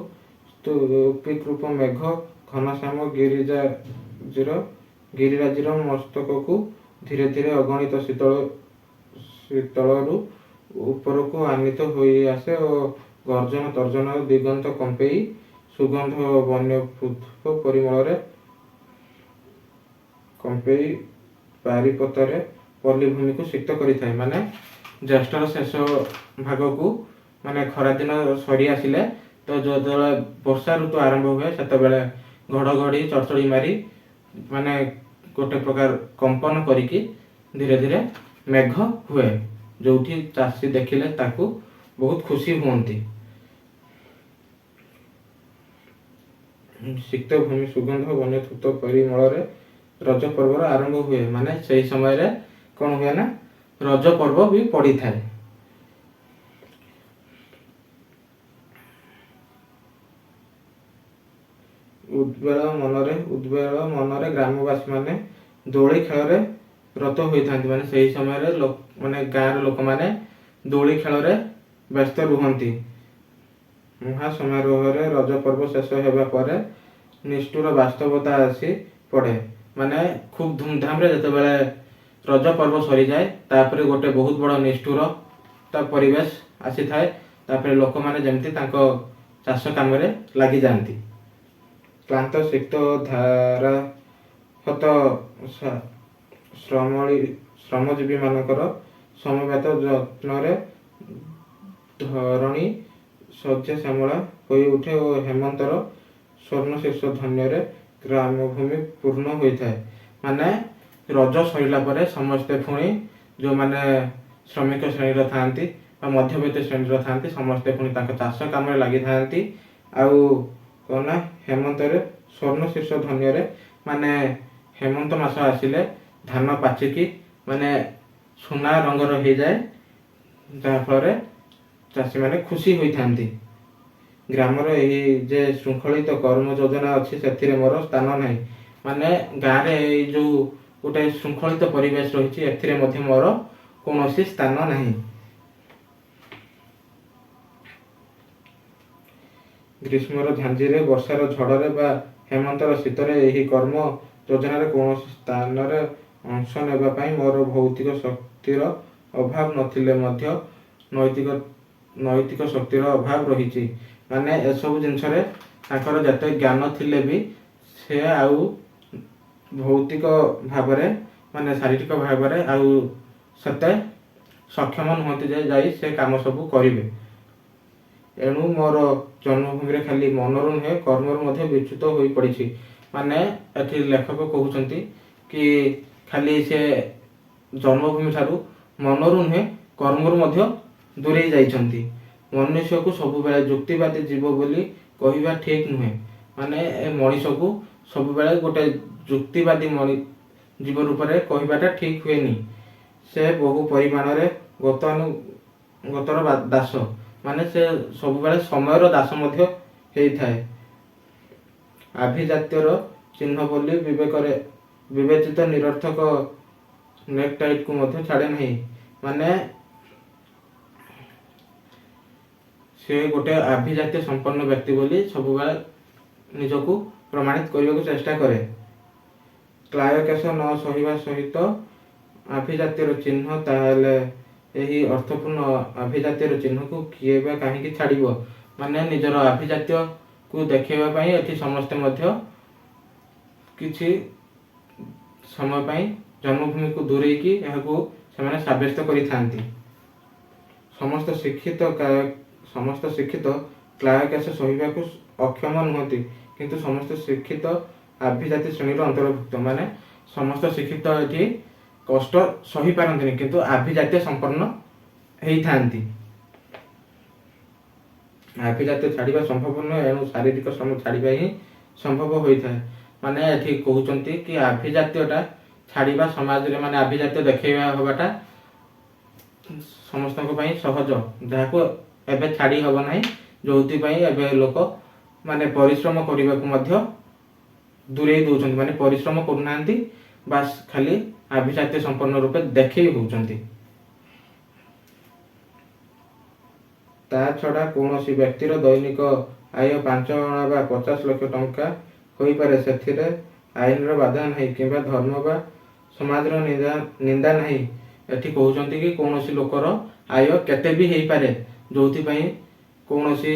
ସ୍ତୂପୀକୃତ ମେଘ ଘନଶ୍ୟାମ ଗିରିରାଜିର ମସ୍ତକକୁ ଧୀରେ ଧୀରେ ଅଗଣିତ ଶୀତଳରୁ ଉପରକୁ ଆନିତ ହୋଇ ଆସେ ଓ ଗର୍ଜନ ତର୍ଜନର ଦିଗନ୍ତ କମ୍ପେଇ ସୁଗନ୍ଧ ବନ୍ୟ ପୁଷ୍ପ ପରିମଳରେ କମ୍ପେଇ ପାରିପତରେ ପଲ୍ଲୀଭୂମିକୁ ସିକ୍ତ କରିଥାଏ। ମାନେ ଜ୍ୟେଷ୍ଠର ଶେଷ ଭାଗକୁ ମାନେ ଖରାଦିନ ସରି ଆସିଲେ ତ ଯେତେବେଳେ ବର୍ଷା ଋତୁ ଆରମ୍ଭ ହୁଏ ସେତେବେଳେ ଘଡ଼ଘଡ଼ି ଚଡ଼ଚଡ଼ି ମାରି ମାନେ ଗୋଟେ ପ୍ରକାର କମ୍ପନ କରିକି ଧୀରେ ଧୀରେ ମେଘ ହୁଏ, ଯେଉଁଠି ଚାଷୀ ଦେଖିଲେ ତାକୁ ବହୁତ ଖୁସି ହୁଅନ୍ତି। ସିକ୍ତ ଭୂମି ସୁଗନ୍ଧ ବନ୍ୟତୃପ୍ତ ପରିମଳରେ ରଜ ପର୍ବର ଆରମ୍ଭ ହୁଏ। ମାନେ ସେହି ସମୟରେ କ'ଣ ହୁଏ ନା ରଜ ପର୍ବ ବି ପଡ଼ିଥାଏ। ଉଦ୍ବେଳ ମନରେ ଗ୍ରାମବାସୀମାନେ ଦୋଳି ଖେଳରେ ରତ ହୋଇଥାନ୍ତି। ମାନେ ସେହି ସମୟରେ ମାନେ ଗାଁର ଲୋକମାନେ ଦୋଳି ଖେଳରେ ବ୍ୟସ୍ତ ରୁହନ୍ତି। ମହାସମାରୋହରେ ରଜ ପର୍ବ ଶେଷ ହେବା ପରେ ନିଷ୍ଠୁର ବାସ୍ତବତା ଆସି ପଡ଼େ। ମାନେ ଖୁବ ଧୁମଧାମରେ ଯେତେବେଳେ ରଜ ପର୍ବ ସରିଯାଏ ତାପରେ ଗୋଟେ ବହୁତ ବଡ଼ ନିଷ୍ଠୁରତା ପରିବେଶ ଆସିଥାଏ। ତାପରେ ଲୋକମାନେ ଯେମିତି ତାଙ୍କ ଚାଷ କାମରେ ଲାଗିଯାଆନ୍ତି। କ୍ଳାନ୍ତ ସିକ୍ତ ଧାରାହତ ଶ୍ରମଜୀବୀମାନଙ୍କର ସମବେତ ଯତ୍ନରେ ଧରଣୀ ଶଯ୍ୟା ଶ୍ୟାମଳା ହୋଇ ଉଠେ ଓ ହେମନ୍ତର ସ୍ୱର୍ଣ୍ଣଶୀର୍ଷ ଧନ୍ୟରେ ଗ୍ରାମଭୂମି ପୂର୍ଣ୍ଣ ହୋଇଥାଏ। ମାନେ ରଜ ସରିଲା ପରେ ସମସ୍ତେ ପୁଣି ଯେଉଁମାନେ ଶ୍ରମିକ ଶ୍ରେଣୀର ଥାଆନ୍ତି ବା ମଧ୍ୟବିତ୍ତ ଶ୍ରେଣୀର ଥାଆନ୍ତି ସମସ୍ତେ ପୁଣି ତାଙ୍କ ଚାଷ କାମରେ ଲାଗିଥାନ୍ତି। ଆଉ କ'ଣ ନା ହେମନ୍ତରେ ସ୍ୱର୍ଣ୍ଣଶୀର୍ଷ ଧନ୍ୟରେ ମାନେ ହେମନ୍ତ ମାସ ଆସିଲେ ଧାନ ପାଚିକି ମାନେ ସୁନା ରଙ୍ଗର ହେଇଯାଏ, ଯାହାଫଳରେ ଚାଷୀମାନେ ଖୁସି ହୋଇଥାନ୍ତି। ଗ୍ରାମର ଏହି ଯେ ଶୃଙ୍ଖଳିତ କର୍ମ ଯୋଜନା ଅଛି ସେଥିରେ ମୋର ସ୍ଥାନ ନାହିଁ। ମାନେ ଗାଁରେ ଏଇ ଯେଉଁ ଗୋଟେ ଶୃଙ୍ଖଳିତ ପରିବେଶ ରହିଛି ଏଥିରେ ମଧ୍ୟ ମୋର କୌଣସି ସ୍ଥାନ ନାହିଁ। ଗ୍ରୀଷ୍ମର ଝାଞ୍ଜିରେ, ବର୍ଷାର ଝଡ଼ରେ ବା ହେମନ୍ତର ଶୀତରେ ଏହି କର୍ମ ଯୋଜନାରେ କୌଣସି ସ୍ଥାନରେ ଅଂଶ ନେବା ପାଇଁ ମୋର ଭୌତିକ ଶକ୍ତିର ଅଭାବ ନଥିଲେ ମଧ୍ୟ ନୈତିକ ଶକ୍ତିର ଅଭାବ ରହିଛି। ମାନେ ଏସବୁ ଜିନିଷରେ ତାଙ୍କର ଯେତେ ଜ୍ଞାନ ଥିଲେ ବି ସେ ଆଉ ଭୌତିକ ଭାବରେ ମାନେ ଶାରୀରିକ ଭାବରେ ଆଉ ସେତେ ସକ୍ଷମ ନୁହନ୍ତି ଯେ ଯାଇ ସେ କାମ ସବୁ କରିବେ। ଏଣୁ ମୋର ଜନ୍ମଭୂମିରେ ଖାଲି ମନରୁ ନୁହେଁ କର୍ମରୁ ମଧ୍ୟ ବିଚ୍ୟୁତ ହୋଇପଡ଼ିଛି। ମାନେ ଏଠି ଲେଖକ କହୁଛନ୍ତି କି ଖାଲି ସେ ଜନ୍ମଭୂମି ଠାରୁ ମନରୁ ନୁହେଁ କର୍ମରୁ ମଧ୍ୟ ଦୂରେଇ ଯାଇଛନ୍ତି। ମନୁଷ୍ୟକୁ ସବୁବେଳେ ଯୁକ୍ତିବାଦୀ ଜୀବ ବୋଲି କହିବା ଠିକ୍ ନୁହେଁ। ମାନେ ଏ ମଣିଷକୁ ସବୁବେଳେ ଗୋଟେ ଯୁକ୍ତିବାଦୀ ଜୀବ ରୂପରେ କହିବାଟା ଠିକ୍ ହୁଏନି। ସେ ବହୁ ପରିମାଣରେ ଗତର ଦାସ। ମାନେ ସେ ସବୁବେଳେ ସମୟର ଦାସ ମଧ୍ୟ ହେଇଥାଏ। ଆଭିଜାତ୍ୟର ଚିହ୍ନ ବୋଲି ବିବେଚିତ ନିରର୍ଥକ ନେକ୍ଟାଇଟକୁ ମଧ୍ୟ ଛାଡ଼େ ନାହିଁ। ମାନେ ସେ ଗୋଟେ ଆଭିଜାତ୍ୟ ସମ୍ପନ୍ନ ବ୍ୟକ୍ତି ବୋଲି ସବୁବେଳେ ନିଜକୁ ପ୍ରମାଣିତ କରିବାକୁ ଚେଷ୍ଟା କରେ। କ୍ଳାୟକେଶ ନ ସହିବା ସହିତ ଆଭିଜାତ୍ୟର ଚିହ୍ନ, ତାହେଲେ ଏହି ଅର୍ଥପୂର୍ଣ୍ଣ ଆଭିଜାତ୍ୟର ଚିହ୍ନକୁ କିଏ ବା କାହିଁକି ଛାଡ଼ିବ? ମାନେ ନିଜର ଆଭିଜାତ୍ୟକୁ ଦେଖାଇବା ପାଇଁ ଏଠି ସମସ୍ତେ ମଧ୍ୟ କିଛି ସମୟ ପାଇଁ ଜନ୍ମଭୂମିକୁ ଦୂରେଇକି ଏହାକୁ ସେମାନେ ସାବ୍ୟସ୍ତ କରିଥାନ୍ତି। ସମସ୍ତ ଶିକ୍ଷିତ କ୍ଳାୟକେଶ ସହିବାକୁ ଅକ୍ଷମ ନୁହନ୍ତି, କିନ୍ତୁ ସମସ୍ତ ଶିକ୍ଷିତ ଆଭିଜାତ୍ୟ ଶ୍ରେଣୀର ଅନ୍ତର୍ଭୁକ୍ତ। ମାନେ ସମସ୍ତ ଶିକ୍ଷିତ ଏଠି କଷ୍ଟ ସହିପାରନ୍ତିନି କିନ୍ତୁ ଆଭିଜାତ୍ୟ ସମ୍ପନ୍ନ ହେଇଥାନ୍ତି। ଆଭିଜାତ୍ୟ ଛାଡ଼ିବା ସମ୍ଭବ ନୁହେଁ, ଏଣୁ ଶାରୀରିକ ଶ୍ରମ ଛାଡ଼ିବା ହିଁ ସମ୍ଭବ ହୋଇଥାଏ। ମାନେ ଏଠି କହୁଛନ୍ତି କି ଆଭିଜାତ୍ୟଟା ଛାଡ଼ିବା ସମାଜରେ ମାନେ ଆଭିଜାତ୍ୟ ଦେଖେଇବା ହେବାଟା ସମସ୍ତଙ୍କ ପାଇଁ ସହଜ, ଯାହାକୁ ଏବେ ଛାଡ଼ି ହେବ ନାହିଁ। ଯେଉଁଥିପାଇଁ ଏବେ ଲୋକ ମାନେ ପରିଶ୍ରମ କରିବାକୁ ମଧ୍ୟ ଦୂରେଇ ଦେଉଛନ୍ତି। ମାନେ ପରିଶ୍ରମ କରୁନାହାନ୍ତି, ବାସ୍ ଖାଲି ଆଭିଜାତ୍ୟ ସମ୍ପନ୍ନ ରୂପେ ଦେଖେଇ ହେଉଛନ୍ତି। ତା ଛଡ଼ା କୌଣସି ବ୍ୟକ୍ତିର ଦୈନିକ ଆୟ 5 ଅଣା ବା 50 ଲକ୍ଷ ଟଙ୍କା ହୋଇପାରେ। ସେଥିରେ ଆଇନର ବାଧା ନାହିଁ କିମ୍ବା ଧର୍ମ ବା ସମାଜର ନିନ୍ଦା ନାହିଁ। ଏଠି କହୁଛନ୍ତି କି କୌଣସି ଲୋକର ଆୟ କେତେ ବି ହେଇପାରେ, ଯେଉଁଥିପାଇଁ କୌଣସି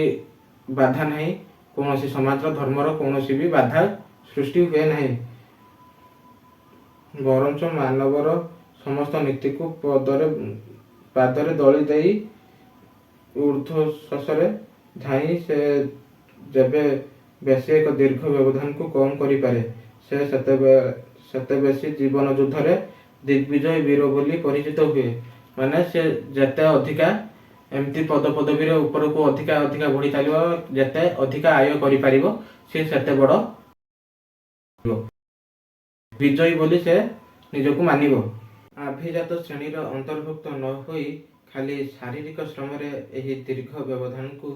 ବାଧା ନାହିଁ, କୌଣସି ସମାଜର ଧର୍ମର କୌଣସି ବି ବାଧା ସୃଷ୍ଟି ହୁଏ ନାହିଁ। ବରଞ୍ଚ ମାନବର ସମସ୍ତ ନୀତିକୁ ପାଦରେ ଦଳି ଦେଇ ଊର୍ଦ୍ଧ୍ୱଶ୍ୱାସରେ ଧାଇଁ ସେ ଯେବେ ବେଶୀ ଏକ ଦୀର୍ଘ ବ୍ୟବଧାନକୁ କମ୍ କରିପାରେ, ସେ ସେତେ ବେଶୀ ଜୀବନ ଯୁଦ୍ଧରେ ଦିଗ୍ବିଜୟ ବୀର ବୋଲି ପରିଚିତ ହୁଏ। ମାନେ ସେ ଯେତେ ଅଧିକା ଏମିତି ପଦପଦବୀରେ ଉପରକୁ ଅଧିକା ବଢ଼ି ଚାଲିବ, ଯେତେ ଅଧିକା ଆୟ କରିପାରିବ, ସେ ସେତେ ବଡ଼ ବିଜୟୀ ବୋଲି ସେ ନିଜକୁ ମାନିବ। ଆଭିଜାତ ଶ୍ରେଣୀର ଅନ୍ତର୍ଭୁକ୍ତ ନ ହୋଇ ଖାଲି ଶାରୀରିକ ଶ୍ରମରେ ଏହି ଦୀର୍ଘ ବ୍ୟବଧାନକୁ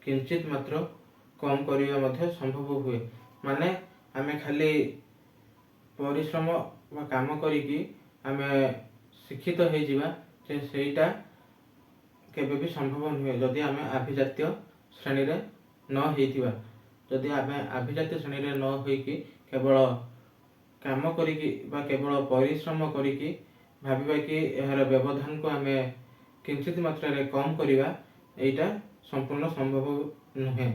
କିଞ୍ଚିତ୍ ମାତ୍ର କମ୍ କରିବା ମଧ୍ୟ ସମ୍ଭବ ହୁଏ। ମାନେ ଆମେ ଖାଲି ପରିଶ୍ରମ ବା କାମ କରିକି ଆମେ ଶିକ୍ଷିତ ହେଇଯିବା, ସେଇଟା କେବେ ବି ସମ୍ଭବ ନୁହେଁ ଯଦି ଆମେ ଆଭିଜାତ୍ୟ ଶ୍ରେଣୀରେ ନ ହେଇଥିବା। ଯଦି ଆମେ ଆଭିଜାତ୍ୟ ଶ୍ରେଣୀରେ ନ ହୋଇକି କେବଳ କାମ କରିକି ବା କେବଳ ପରିଶ୍ରମ କରିକି ଭାବିବା କି ଏହାର ବ୍ୟବଧାନକୁ ଆମେ କିଞ୍ଚିତ୍ ମାତ୍ରାରେ କମ୍ କରିବା, ଏଇଟା ସମ୍ପୂର୍ଣ୍ଣ ସମ୍ଭବ ନୁହେଁ।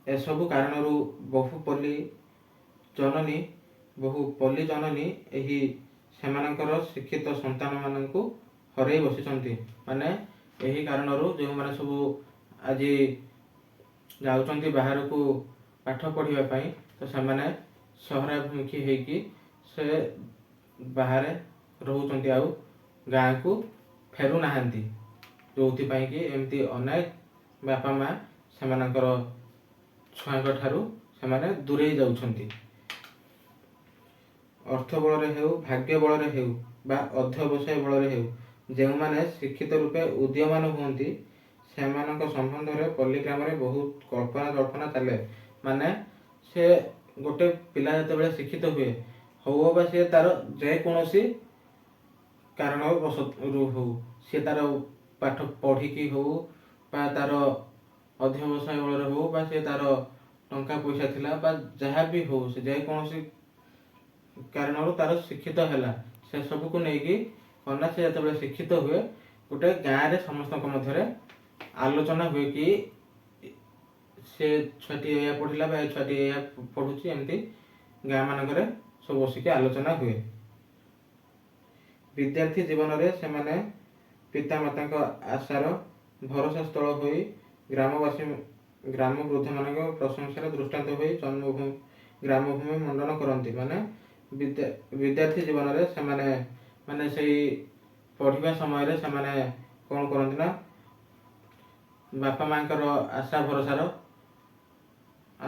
ଏସବୁ କାରଣରୁ ବହୁ ପଲ୍ଲୀ ଜନନୀ ଏହି ସେମାନଙ୍କର ଶିକ୍ଷିତ ସନ୍ତାନମାନଙ୍କୁ ହରେଇ ବସିଛନ୍ତି। ମାନେ ଏହି କାରଣରୁ ଯେଉଁମାନେ ସବୁ ଆଜି ଯାଉଛନ୍ତି ବାହାରକୁ ପାଠ ପଢ଼ିବା ପାଇଁ, ତ ସେମାନେ ସହରାଭିମୁଖୀ ହେଇକି ସେ ବାହାରେ ରହୁଛନ୍ତି, ଆଉ ଗାଁକୁ ଫେରୁନାହାନ୍ତି। ଯେଉଁଥିପାଇଁ କି ଏମିତି ଅନେକ ବାପା ମା ସେମାନଙ୍କର ଛୁଆଙ୍କ ଠାରୁ ସେମାନେ ଦୂରେଇ ଯାଉଛନ୍ତି। ଅର୍ଥ ବଳରେ ହେଉ, ଭାଗ୍ୟ ବଳରେ ହେଉ ବା ଅଧ୍ୟବସାୟ ବଳରେ ହେଉ, ଯେଉଁମାନେ ଶିକ୍ଷିତ ରୂପେ ଉଦୀୟମାନ ହୁଅନ୍ତି ସେମାନଙ୍କ ସମ୍ବନ୍ଧରେ ପଲ୍ଲୀଗ୍ରାମରେ ବହୁତ କଳ୍ପନା ଜଳ୍ପନା ଚାଲେ। ମାନେ ସେ ଗୋଟେ ପିଲା ଯେତେବେଳେ ଶିକ୍ଷିତ ହୁଏ, ହଉ ବା ସିଏ ତାର ଯେକୌଣସି କାରଣରୁ ହଉ, ସିଏ ତାର ପାଠ ପଢ଼ିକି ହଉ ବା ତାର ଅଧ୍ୟବସାୟ ବଳରେ ହଉ ବା ସିଏ ତାର ଟଙ୍କା ପଇସା ଥିଲା ବା ଯାହା ବି ହଉ, ସେ ଯେକୌଣସି କାରଣରୁ ତାର ଶିକ୍ଷିତ ହେଲା, ସେ ସବୁକୁ ନେଇକି କନା ସେ ଯେତେବେଳେ ଶିକ୍ଷିତ ହୁଏ, ଗୋଟେ ଗାଁରେ ସମସ୍ତଙ୍କ ମଧ୍ୟରେ ଆଲୋଚନା ହୁଏ କି ସେ ଛୁଆଟି ଏଇଆ ପଢ଼ିଲା ବା ଏ ଛୁଆଟି ଏଇଆ ପଢ଼ୁଛି, ଏମିତି ଗାଁ ମାନଙ୍କରେ ସବୁ ବସିକି ଆଲୋଚନା ହୁଏ। ବିଦ୍ୟାର୍ଥୀ ଜୀବନରେ ସେମାନେ ପିତାମାତାଙ୍କ ଆଶାର ଭରସା ସ୍ଥଳ ହୋଇ ଗ୍ରାମ ବୃଦ୍ଧମାନଙ୍କ ପ୍ରଶଂସାର ଦୃଷ୍ଟାନ୍ତ ହୋଇ ଗ୍ରାମଭୂମି ମଣ୍ଡନ କରନ୍ତି। ମାନେ ବିଦ୍ୟାର୍ଥୀ ଜୀବନରେ ସେମାନେ ମାନେ ସେଇ ପଢ଼ିବା ସମୟରେ ସେମାନେ କ'ଣ କରନ୍ତି ନା, ବାପା ମାଙ୍କର ଆଶା ଭରସାର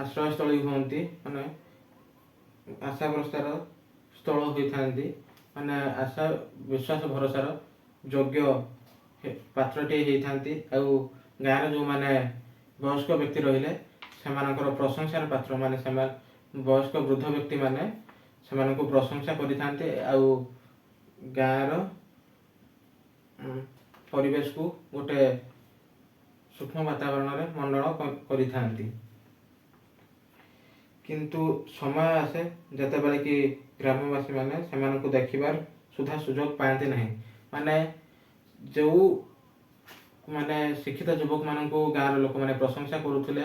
ଆଶ୍ରୟସ୍ଥଳୀ ହୁଅନ୍ତି। ମାନେ ଆଶା ଭରସାର ସ୍ଥଳ ହୋଇଥାନ୍ତି। ମାନେ ଆଶା ବିଶ୍ୱାସ ଭରସାର ଯୋଗ୍ୟ ପାତ୍ରଟିଏ ହେଇଥାନ୍ତି। ଆଉ ଗାଁରେ ଯେଉଁମାନେ ବୟସ୍କ ବ୍ୟକ୍ତି ରହିଲେ ସେମାନଙ୍କର ପ୍ରଶଂସାର ପାତ୍ର, ମାନେ ସେମାନେ ବୟସ୍କ ବୃଦ୍ଧ ବ୍ୟକ୍ତିମାନେ ସେମାନଙ୍କୁ ପ୍ରଶଂସା କରିଥାନ୍ତି ଆଉ ଗାଁର ପରିବେଶକୁ ଗୋଟେ ସୂକ୍ଷ୍ମ ବାତାବରଣରେ ମଣ୍ଡଳ କରିଥାନ୍ତି। କିନ୍ତୁ ସମୟ ଆସେ ଯେତେବେଳେ କି ଗ୍ରାମବାସୀମାନେ ସେମାନଙ୍କୁ ଦେଖିବାର ସୁଦ୍ଧା ସୁଯୋଗ ପାଆନ୍ତି ନାହିଁ। ମାନେ ଯେଉଁ ମାନେ ଶିକ୍ଷିତ ଯୁବକମାନଙ୍କୁ ଗାଁର ଲୋକମାନେ ପ୍ରଶଂସା କରୁଥିଲେ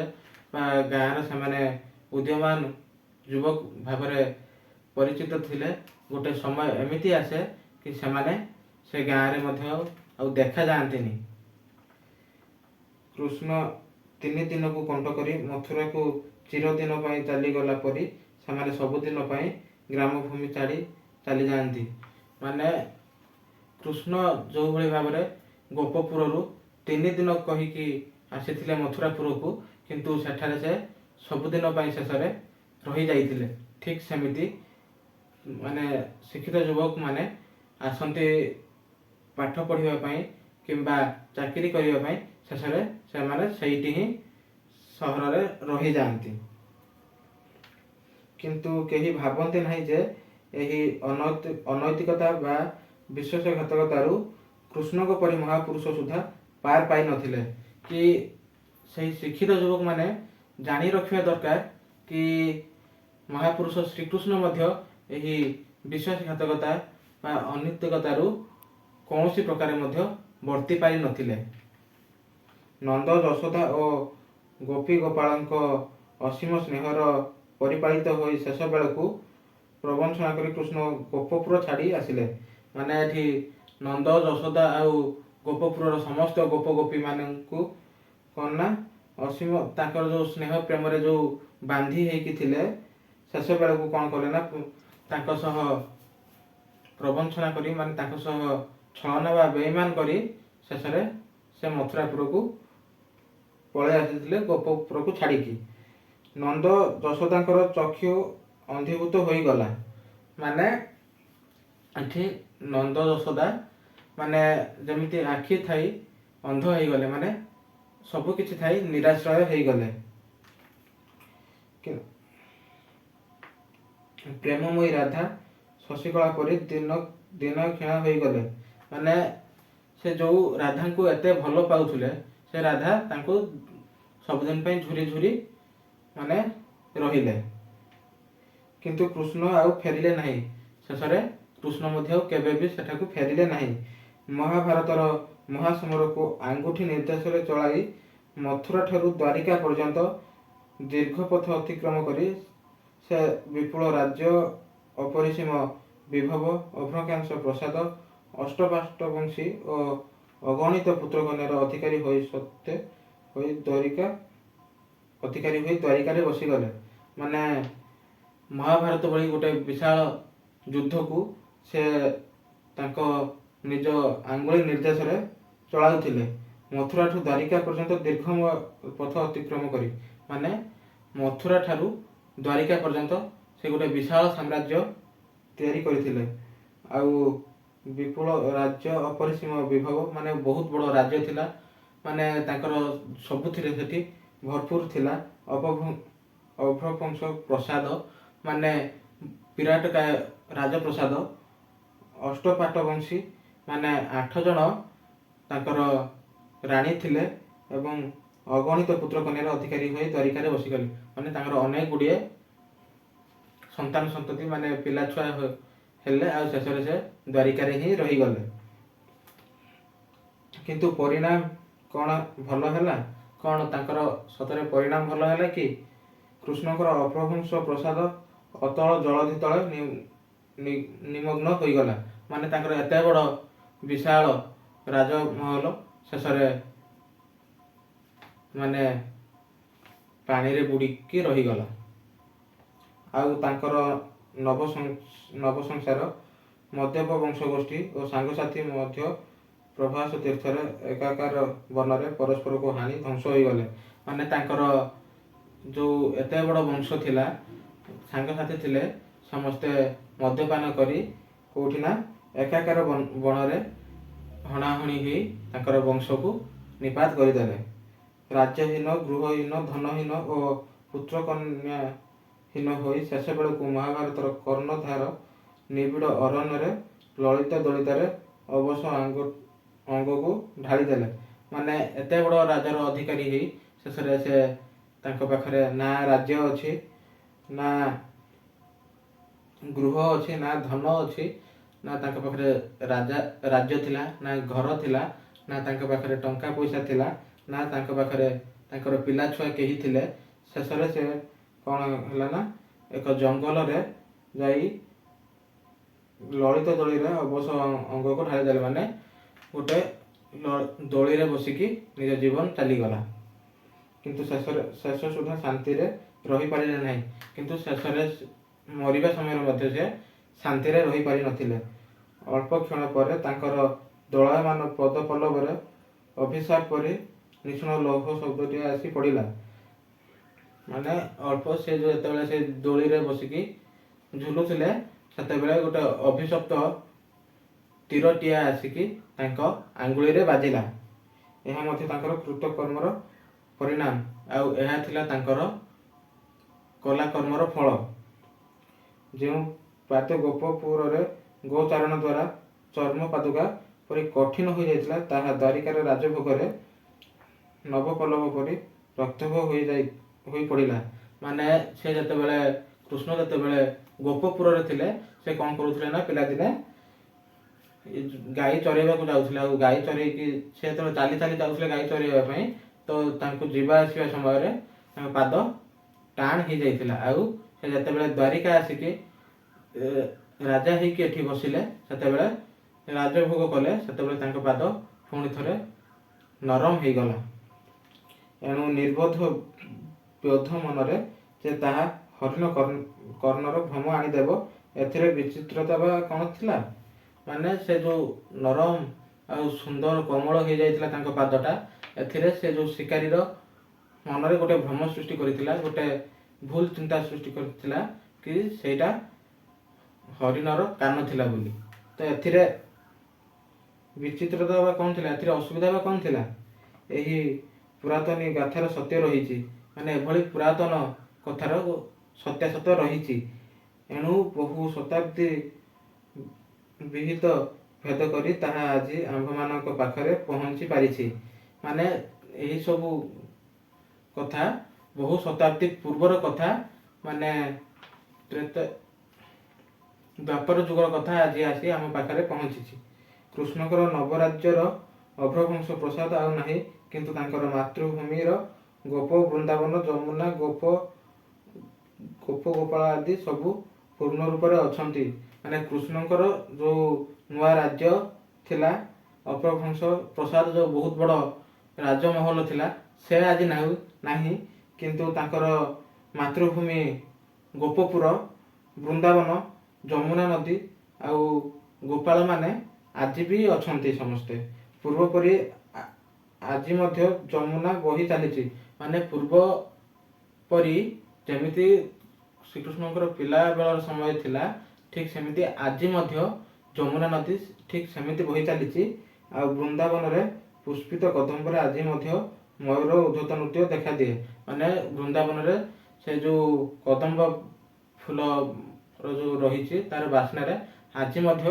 ବା ଗାଁର ସେମାନେ ଉଦୀୟମାନ ଯୁବକ ଭାବରେ ପରିଚିତ ଥିଲେ, ଗୋଟେ ସମୟ ଏମିତି ଆସେ କି ସେମାନେ ସେ ଗାଁରେ ମଧ୍ୟ ଆଉ ଦେଖାଯାଆନ୍ତିନି। କୃଷ୍ଣ 3 ଦିନକୁ କଣ୍ଟ କରି ମଥୁରାକୁ ଚିରଦିନ ପାଇଁ ଚାଲିଗଲା ପରି ସେମାନେ ସବୁଦିନ ପାଇଁ ଗ୍ରାମଭୂମି ଛାଡ଼ି ଚାଲିଯାଆନ୍ତି। ମାନେ କୃଷ୍ଣ ଯେଉଁଭଳି ଭାବରେ ଗୋପପୁରରୁ 3 ଦିନ କହିକି ଆସିଥିଲେ ମଥୁରାପୁରକୁ, କିନ୍ତୁ ସେଠାରେ ସେ ସବୁଦିନ ପାଇଁ ଶେଷରେ ରହିଯାଇଥିଲେ। ଠିକ୍ ସେମିତି ମାନେ ଶିକ୍ଷିତ ଯୁବକମାନେ ଆସନ୍ତି ପାଠ ପଢ଼ିବା ପାଇଁ କିମ୍ବା ଚାକିରି କରିବା ପାଇଁ, ଶେଷରେ ସେମାନେ ସେଇଠି ହିଁ ସହରରେ ରହିଯାଆନ୍ତି। କିନ୍ତୁ କେହି ଭାବନ୍ତି ନାହିଁ ଯେ ଏହି ଅନୈତିକତା ବା ବିଶ୍ୱାସଘାତକତାରୁ କୃଷ୍ଣଙ୍କ ପରି ମହାପୁରୁଷ ସୁଦ୍ଧା ପାର ପାଇନଥିଲେ। କି ସେହି ଶିକ୍ଷିତ ଯୁବକମାନେ ଜାଣି ରଖିବା ଦରକାର କି ମହାପୁରୁଷ ଶ୍ରୀକୃଷ୍ଣ ମଧ୍ୟ ଏହି ବିଶ୍ୱାସଘାତକତା ବା ଅନୈତିକତାରୁ କୌଣସି ପ୍ରକାରେ ମଧ୍ୟ ବର୍ତ୍ତି ପାରିନଥିଲେ। ନନ୍ଦ ଯଶୋଦା ଓ ଗୋପୀ ଗୋପାଳଙ୍କ ଅସୀମ ସ୍ନେହର ପରିପାଳିତ ହୋଇ ଶେଷ ବେଳକୁ ପ୍ରବଞ୍ଚନା କରି କୃଷ୍ଣ ଗୋପପୁର ଛାଡ଼ି ଆସିଲେ। ମାନେ ଏଠି ନନ୍ଦ ଯଶୋଦା ଆଉ ଗୋପପୁରର ସମସ୍ତ ଗୋପ ଗୋପୀମାନଙ୍କୁ କ'ଣ ନା ଅସୀମ ତାଙ୍କର ଯେଉଁ ସ୍ନେହ ପ୍ରେମରେ ଯେଉଁ ବାନ୍ଧି ହେଇକି ଥିଲେ, ଶେଷ ବେଳକୁ କ'ଣ କଲେ ନା ତାଙ୍କ ସହ ପ୍ରବଞ୍ଚନା କରି, ମାନେ ତାଙ୍କ ସହ ଛଳନା ବା ବେଇମାନ କରି ଶେଷରେ ସେ ମଥୁରାପୁରକୁ ପଳେଇ ଆସିଥିଲେ ଗୋପପୁରକୁ ଛାଡ଼ିକି। ନନ୍ଦ ଯଶୋଦାଙ୍କର ଚକ୍ଷୁ ଅନ୍ଧୀଭୂତ ହୋଇଗଲା। ମାନେ ଏଠି ନନ୍ଦ ଯଶୋଦା ମାନେ ଯେମିତି ଆଖି ଥାଇ ଅନ୍ଧ ହେଇଗଲେ, ମାନେ ସବୁ କିଛି ଥାଇ ନିରାଶ୍ରୟ ହେଇଗଲେ। ପ୍ରେମମୟୀ ରାଧା ଶଶିକଳା ପରି ଦିନକ୍ଷୀଣ ହୋଇଗଲେ। ମାନେ ସେ ଯେଉଁ ରାଧାଙ୍କୁ ଏତେ ଭଲ ପାଉଥିଲେ, ସେ ରାଧା ତାଙ୍କୁ ସବୁଦିନ ପାଇଁ ଝୁରି ଝୁରି ମାନେ ରହିଲେ। କିନ୍ତୁ କୃଷ୍ଣ ଆଉ ଫେରିଲେ ନାହିଁ। ଶେଷରେ କୃଷ୍ଣ ମଧ୍ୟ କେବେ ବି ସେଠାକୁ ଫେରିଲେ ନାହିଁ। ମହାଭାରତର ମହାସମରକୁ ଆଙ୍ଗୁଠି ନିର୍ଦ୍ଦେଶରେ ଚଳାଇ ମଥୁରା ଠାରୁ ଦ୍ୱାରିକା ପର୍ଯ୍ୟନ୍ତ ଦୀର୍ଘ ପଥ ଅତିକ୍ରମ କରି ସେ ବିପୁଳ ରାଜ୍ୟ, ଅପରିସୀମ ବିଭବ, ଅଭ୍ରଂଶାଂଶ ପ୍ରସାଦ ଅଷ୍ଟପାଷ୍ଟବଂଶୀ ଓ ଅଗଣିତ ପୁତ୍ରକନ୍ୟାର ଅଧିକାରୀ ହୋଇ ସତ୍ୟ ହୋଇ ଦ୍ୱାରିକାରେ ବସିଗଲେ। ମାନେ ମହାଭାରତ ଭଳି ଗୋଟେ ବିଶାଳ ଯୁଦ୍ଧକୁ ସେ ତାଙ୍କ ନିଜ ଆଙ୍ଗୁଳି ନିର୍ଦ୍ଦେଶରେ ଚଳାଉଥିଲେ। ମଥୁରାଠୁ ଦ୍ୱାରିକା ପର୍ଯ୍ୟନ୍ତ ଦୀର୍ଘ ପଥ ଅତିକ୍ରମ କରି, ମାନେ ମଥୁରା ଠାରୁ ଦ୍ୱାରିକା ପର୍ଯ୍ୟନ୍ତ ସେ ଗୋଟେ ବିଶାଳ ସାମ୍ରାଜ୍ୟ ତିଆରି କରିଥିଲେ। ଆଉ ବିପୁଳ ରାଜ୍ୟ, ଅପରିସୀମ ବିଭବ, ମାନେ ବହୁତ ବଡ଼ ରାଜ୍ୟ ଥିଲା। ମାନେ ତାଙ୍କର ସବୁଥିରେ ସେଠି ଭରପୁର ଥିଲା। ଅଭ୍ରଂଶ ପ୍ରସାଦ, ମାନେ ବିରାଟକାୟ ରାଜପ୍ରସାଦ। ଅଷ୍ଟପାଟବଂଶୀ, ମାନେ 8 ଜଣ ତାଙ୍କର ରାଣୀ ଥିଲେ ଏବଂ ଅଗଣିତ ପୁତ୍ରକନ୍ୟାର ଅଧିକାରୀ ହୋଇ ଦ୍ୱାରିକାରେ ବସିଗଲେ। ମାନେ ତାଙ୍କର ଅନେକ ଗୁଡ଼ିଏ ସନ୍ତାନ ସନ୍ତତି, ମାନେ ପିଲାଛୁଆ ହେଲେ, ଆଉ ଶେଷରେ ସେ ଦ୍ୱାରିକାରେ ହିଁ ରହିଗଲେ। କିନ୍ତୁ ପରିଣାମ କ'ଣ ଭଲ ହେଲା? କ'ଣ ତାଙ୍କର ସତରେ ପରିଣାମ ଭଲ ହେଲା କି? କୃଷ୍ଣଙ୍କର ଅପଭ୍ରଂଶ ପ୍ରସାଦ ଅତଳ ଜଳଧି ତଳେ ନିମଗ୍ନ ହୋଇଗଲା। ମାନେ ତାଙ୍କର ଏତେ ବଡ଼ ବିଶାଳ ରାଜମହଲ ଶେଷରେ ମାନେ ପାଣିରେ ବୁଡ଼ିକି ରହିଗଲା। ଆଉ ତାଙ୍କର ନବସଂସାର ମଦ୍ୟପ ବଂଶଗୋଷ୍ଠୀ ଓ ସାଙ୍ଗସାଥୀ ମଧ୍ୟ ପ୍ରଭାସ ତୀର୍ଥରେ ଏକାକାର ବନରେ ପରସ୍ପରକୁ ହାଣି ଧ୍ୱଂସ ହୋଇଗଲେ। ମାନେ ତାଙ୍କର ଯେଉଁ ଏତେ ବଡ଼ ବଂଶ ଥିଲା, ସାଙ୍ଗସାଥି ଥିଲେ, ସମସ୍ତେ ମଦ୍ୟପାନ କରି କେଉଁଠି ନା ଏକାକାର ବଣରେ ହଣାହଣି ହୋଇ ତାଙ୍କର ବଂଶକୁ ନିପାତ କରିଦେଲେ। ରାଜ୍ୟହୀନ, ଗୃହହୀନ, ଧନହୀନ ଓ ପୁତ୍ରକନ୍ୟାହୀନ ହୋଇ ଶେଷ ବେଳକୁ ମହାଭାରତର କର୍ଣ୍ଣଧାର ନିବିଡ଼ ଅରଣ୍ୟରେ ଲଳିତ ଦଳିତାରେ ଅବଶ ଅଙ୍ଗକୁ ଢାଳିଦେଲେ। ମାନେ ଏତେ ବଡ଼ ରାଜ୍ୟର ଅଧିକାରୀ ହୋଇ ଶେଷରେ ସେ ତାଙ୍କ ପାଖରେ ନା ରାଜ୍ୟ ଅଛି, ନା ଗୃହ ଅଛି, ନା ଧନ ଅଛି, ନା ତାଙ୍କ ପାଖରେ ରାଜ୍ୟ ଥିଲା, ନା ଘର ଥିଲା, ନା ତାଙ୍କ ପାଖରେ ଟଙ୍କା ପଇସା ଥିଲା, ନା ତାଙ୍କ ପାଖରେ ତାଙ୍କର ପିଲାଛୁଆ କେହି ଥିଲେ। ଶେଷରେ ସେ କ'ଣ ହେଲା ନା ଏକ ଜଙ୍ଗଲରେ ଯାଇ ଲଳିତ ଦୋଳିରେ ଅବଶ ଅଙ୍ଗକୁ ଢାଳିଦେଲେ। ମାନେ ଗୋଟେ ଦୋଳିରେ ବସିକି ନିଜ ଜୀବନ ଚାଲିଗଲା। କିନ୍ତୁ ଶେଷ ସୁଦ୍ଧା ଶାନ୍ତିରେ ରହିପାରିଲେ ନାହିଁ। କିନ୍ତୁ ଶେଷରେ ମରିବା ସମୟରେ ମଧ୍ୟ ସେ ଶାନ୍ତିରେ ରହିପାରିନଥିଲେ। ଅଳ୍ପ କ୍ଷଣ ପରେ ତାଙ୍କର ଦୋଳାୟମାନ ପଦପଲ୍ଲବରେ ଅଭିଶାପ ପରି ନିଶୁଣ ଲୌହ ଶବ୍ଦଟିଏ ଆସି ପଡ଼ିଲା। ମାନେ ଅଳ୍ପ ସେ ଯେତେବେଳେ ସେ ଦୋଳିରେ ବସିକି ଝୁଲୁଥିଲେ, ସେତେବେଳେ ଗୋଟେ ଅଭିଶପ୍ତ ତୀରଟିଏ ଆସିକି ତାଙ୍କ ଆଙ୍ଗୁଳିରେ ବାଜିଲା। ଏହା ମଧ୍ୟ ତାଙ୍କର କୃତକର୍ମର ପରିଣାମ, ଆଉ ଏହା ଥିଲା ତାଙ୍କର କଲାକର୍ମର ଫଳ। ଯେଉଁ ପାଦ ଗୋପପୁରରେ ଗୋଚାରଣ ଦ୍ୱାରା ଚର୍ମ ପାଦୁକା ପରି କଠିନ ହୋଇଯାଇଥିଲା, ତାହା ଦ୍ୱାରିକାର ରାଜଭୋଗରେ ନବପଲ୍ଲବ ପରି ରକ୍ତଭ ହୋଇ ପଡ଼ିଲା। ମାନେ ସେ ଯେତେବେଳେ କୃଷ୍ଣ ଯେତେବେଳେ ଗୋପପୁରରେ ଥିଲେ, ସେ କ'ଣ କରୁଥିଲେ ନା ପିଲାଦିନେ ଗାଈ ଚରେଇବାକୁ ଯାଉଥିଲେ। ଆଉ ଗାଈ ଚରେଇକି ସେ ଯେତେବେଳେ ଚାଲି ଚାଲି ଯାଉଥିଲେ ଗାଈ ଚରେଇବା ପାଇଁ, ତ ତାଙ୍କୁ ଯିବା ଆସିବା ସମୟରେ ତାଙ୍କ ପାଦ ଟାଣ ହେଇଯାଇଥିଲା। ଆଉ ସେ ଯେତେବେଳେ ଦ୍ୱାରିକା ଆସିକି ରାଜା ହେଇକି ଏଠି ବସିଲେ, ସେତେବେଳେ ରାଜଭୋଗ କଲେ, ସେତେବେଳେ ତାଙ୍କ ପାଦ ପୁଣି ଥରେ ନରମ ହେଇଗଲା। ଏଣୁ ନିର୍ବୋଧ ବ୍ୟୋଧ ମନରେ ଯେ ତାହା ହରିଣ କର୍ଣ୍ଣର ଭ୍ରମ ଆଣିଦେବ, ଏଥିରେ ବିଚିତ୍ରତା ବା କ'ଣ ଥିଲା? ମାନେ ସେ ଯେଉଁ ନରମ ଆଉ ସୁନ୍ଦର କୋମଳ ହେଇଯାଇଥିଲା ତାଙ୍କ ପାଦଟା, ଏଥିରେ ସେ ଯେଉଁ ଶିକାରୀର ମନରେ ଗୋଟେ ଭ୍ରମ ସୃଷ୍ଟି କରିଥିଲା, ଗୋଟେ ଭୁଲ ଚିନ୍ତା ସୃଷ୍ଟି କରିଥିଲା କି ସେଇଟା ହରିଣର କାନ ଥିଲା ବୋଲି। ତ ଏଥିରେ ବିଚିତ୍ରତା ବା କ'ଣ ଥିଲା? ଏଥିରେ ଅସୁବିଧା ବା କ'ଣ ଥିଲା? ଏହି ପୁରାତନୀ ଗାଥାର ସତ୍ୟ ରହିଛି। ମାନେ ଏଭଳି ପୁରାତନ କଥାର ସତ୍ୟାସତ ରହିଛି। ଏଣୁ ବହୁ ଶତାବ୍ଦୀ ବିହିତ ଭେଦ କରି ତାହା ଆଜି ଆମ୍ଭମାନଙ୍କ ପାଖରେ ପହଞ୍ଚି ପାରିଛି। ମାନେ ଏହିସବୁ କଥା ବହୁ ଶତାବ୍ଦୀ ପୂର୍ବର କଥା, ମାନେ ଦ୍ୱାପର ଯୁଗର କଥା ଆଜି ଆସି ଆମ ପାଖରେ ପହଞ୍ଚିଛି। କୃଷ୍ଣଙ୍କର ନବରାଜ୍ୟର ଅଭ୍ରଭଂଶ ପ୍ରସାଦ ଆଉ ନାହିଁ, କିନ୍ତୁ ତାଙ୍କର ମାତୃଭୂମିର ଗୋପ ବୃନ୍ଦାବନ, ଯମୁନା, ଗୋପାଳ ଆଦି ସବୁ ପୂର୍ଣ୍ଣ ରୂପରେ ଅଛନ୍ତି। ମାନେ କୃଷ୍ଣଙ୍କର ଯେଉଁ ନୂଆ ରାଜ୍ୟ ଥିଲା ଅପଭ୍ରଂଶ ପ୍ରସାଦ, ଯେଉଁ ବହୁତ ବଡ଼ ରାଜମହଲ ଥିଲା, ସେ ଆଜି ନାହିଁ। କିନ୍ତୁ ତାଙ୍କର ମାତୃଭୂମି ଗୋପପୁର, ବୃନ୍ଦାବନ, ଯମୁନା ନଦୀ ଆଉ ଗୋପାଳମାନେ ଆଜି ବି ଅଛନ୍ତି ସମସ୍ତେ। ପୂର୍ବ ପରି ଆଜି ମଧ୍ୟ ଯମୁନା ବହି ଚାଲିଛି। ମାନେ ପୂର୍ବ ପରି ଯେମିତି ଶ୍ରୀକୃଷ୍ଣଙ୍କର ପିଲା ବେଳର ସମୟ ଥିଲା, ଠିକ୍ ସେମିତି ଆଜି ମଧ୍ୟ ଯମୁନା ନଦୀ ଠିକ୍ ସେମିତି ବହି ଚାଲିଛି। ଆଉ ବୃନ୍ଦାବନରେ ପୁଷ୍ପିତ କଦମ୍ବରେ ଆଜି ମଧ୍ୟ ମୟୂର ଉଦ୍ଧତ ନୃତ୍ୟ ଦେଖାଦିଏ। ମାନେ ବୃନ୍ଦାବନରେ ସେ ଯେଉଁ କଦମ୍ବ ଫୁଲର ଯେଉଁ ରହିଛି ତାର ବାସ୍ନାରେ ଆଜି ମଧ୍ୟ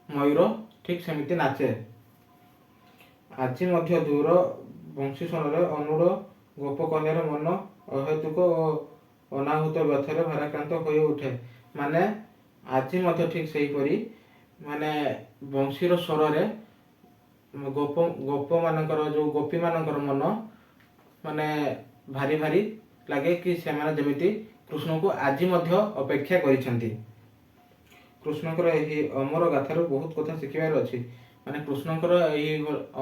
ମୟୂର ଠିକ୍ ସେମିତି ନାଚେ। ଆଜି ମଧ୍ୟ ଦୂର ବଂଶୀ ସ୍ୱନରେ ଅନୁର ଗୋପ କନ୍ୟାର ମନ ଅହେତୁକ ଓ ଅନାହୁତ ବ୍ୟଥାରେ ଭାରାକ୍ରାନ୍ତ ହୋଇ ଉଠେ। ମାନେ ଆଜି ମଧ୍ୟ ଠିକ୍ ସେହିପରି, ମାନେ ବଂଶୀର ସ୍ୱରରେ ଗୋପମାନଙ୍କର ଯେଉଁ ଗୋପୀମାନଙ୍କର ମନ ମାନେ ଭାରି ଭାରି ଲାଗେ କି ସେମାନେ ଯେମିତି କୃଷ୍ଣଙ୍କୁ ଆଜି ମଧ୍ୟ ଅପେକ୍ଷା କରିଛନ୍ତି। କୃଷ୍ଣଙ୍କର ଏହି ଅମର ଗାଥାରୁ ବହୁତ କଥା ଶିଖିବାର ଅଛି। ମାନେ କୃଷ୍ଣଙ୍କର ଏହି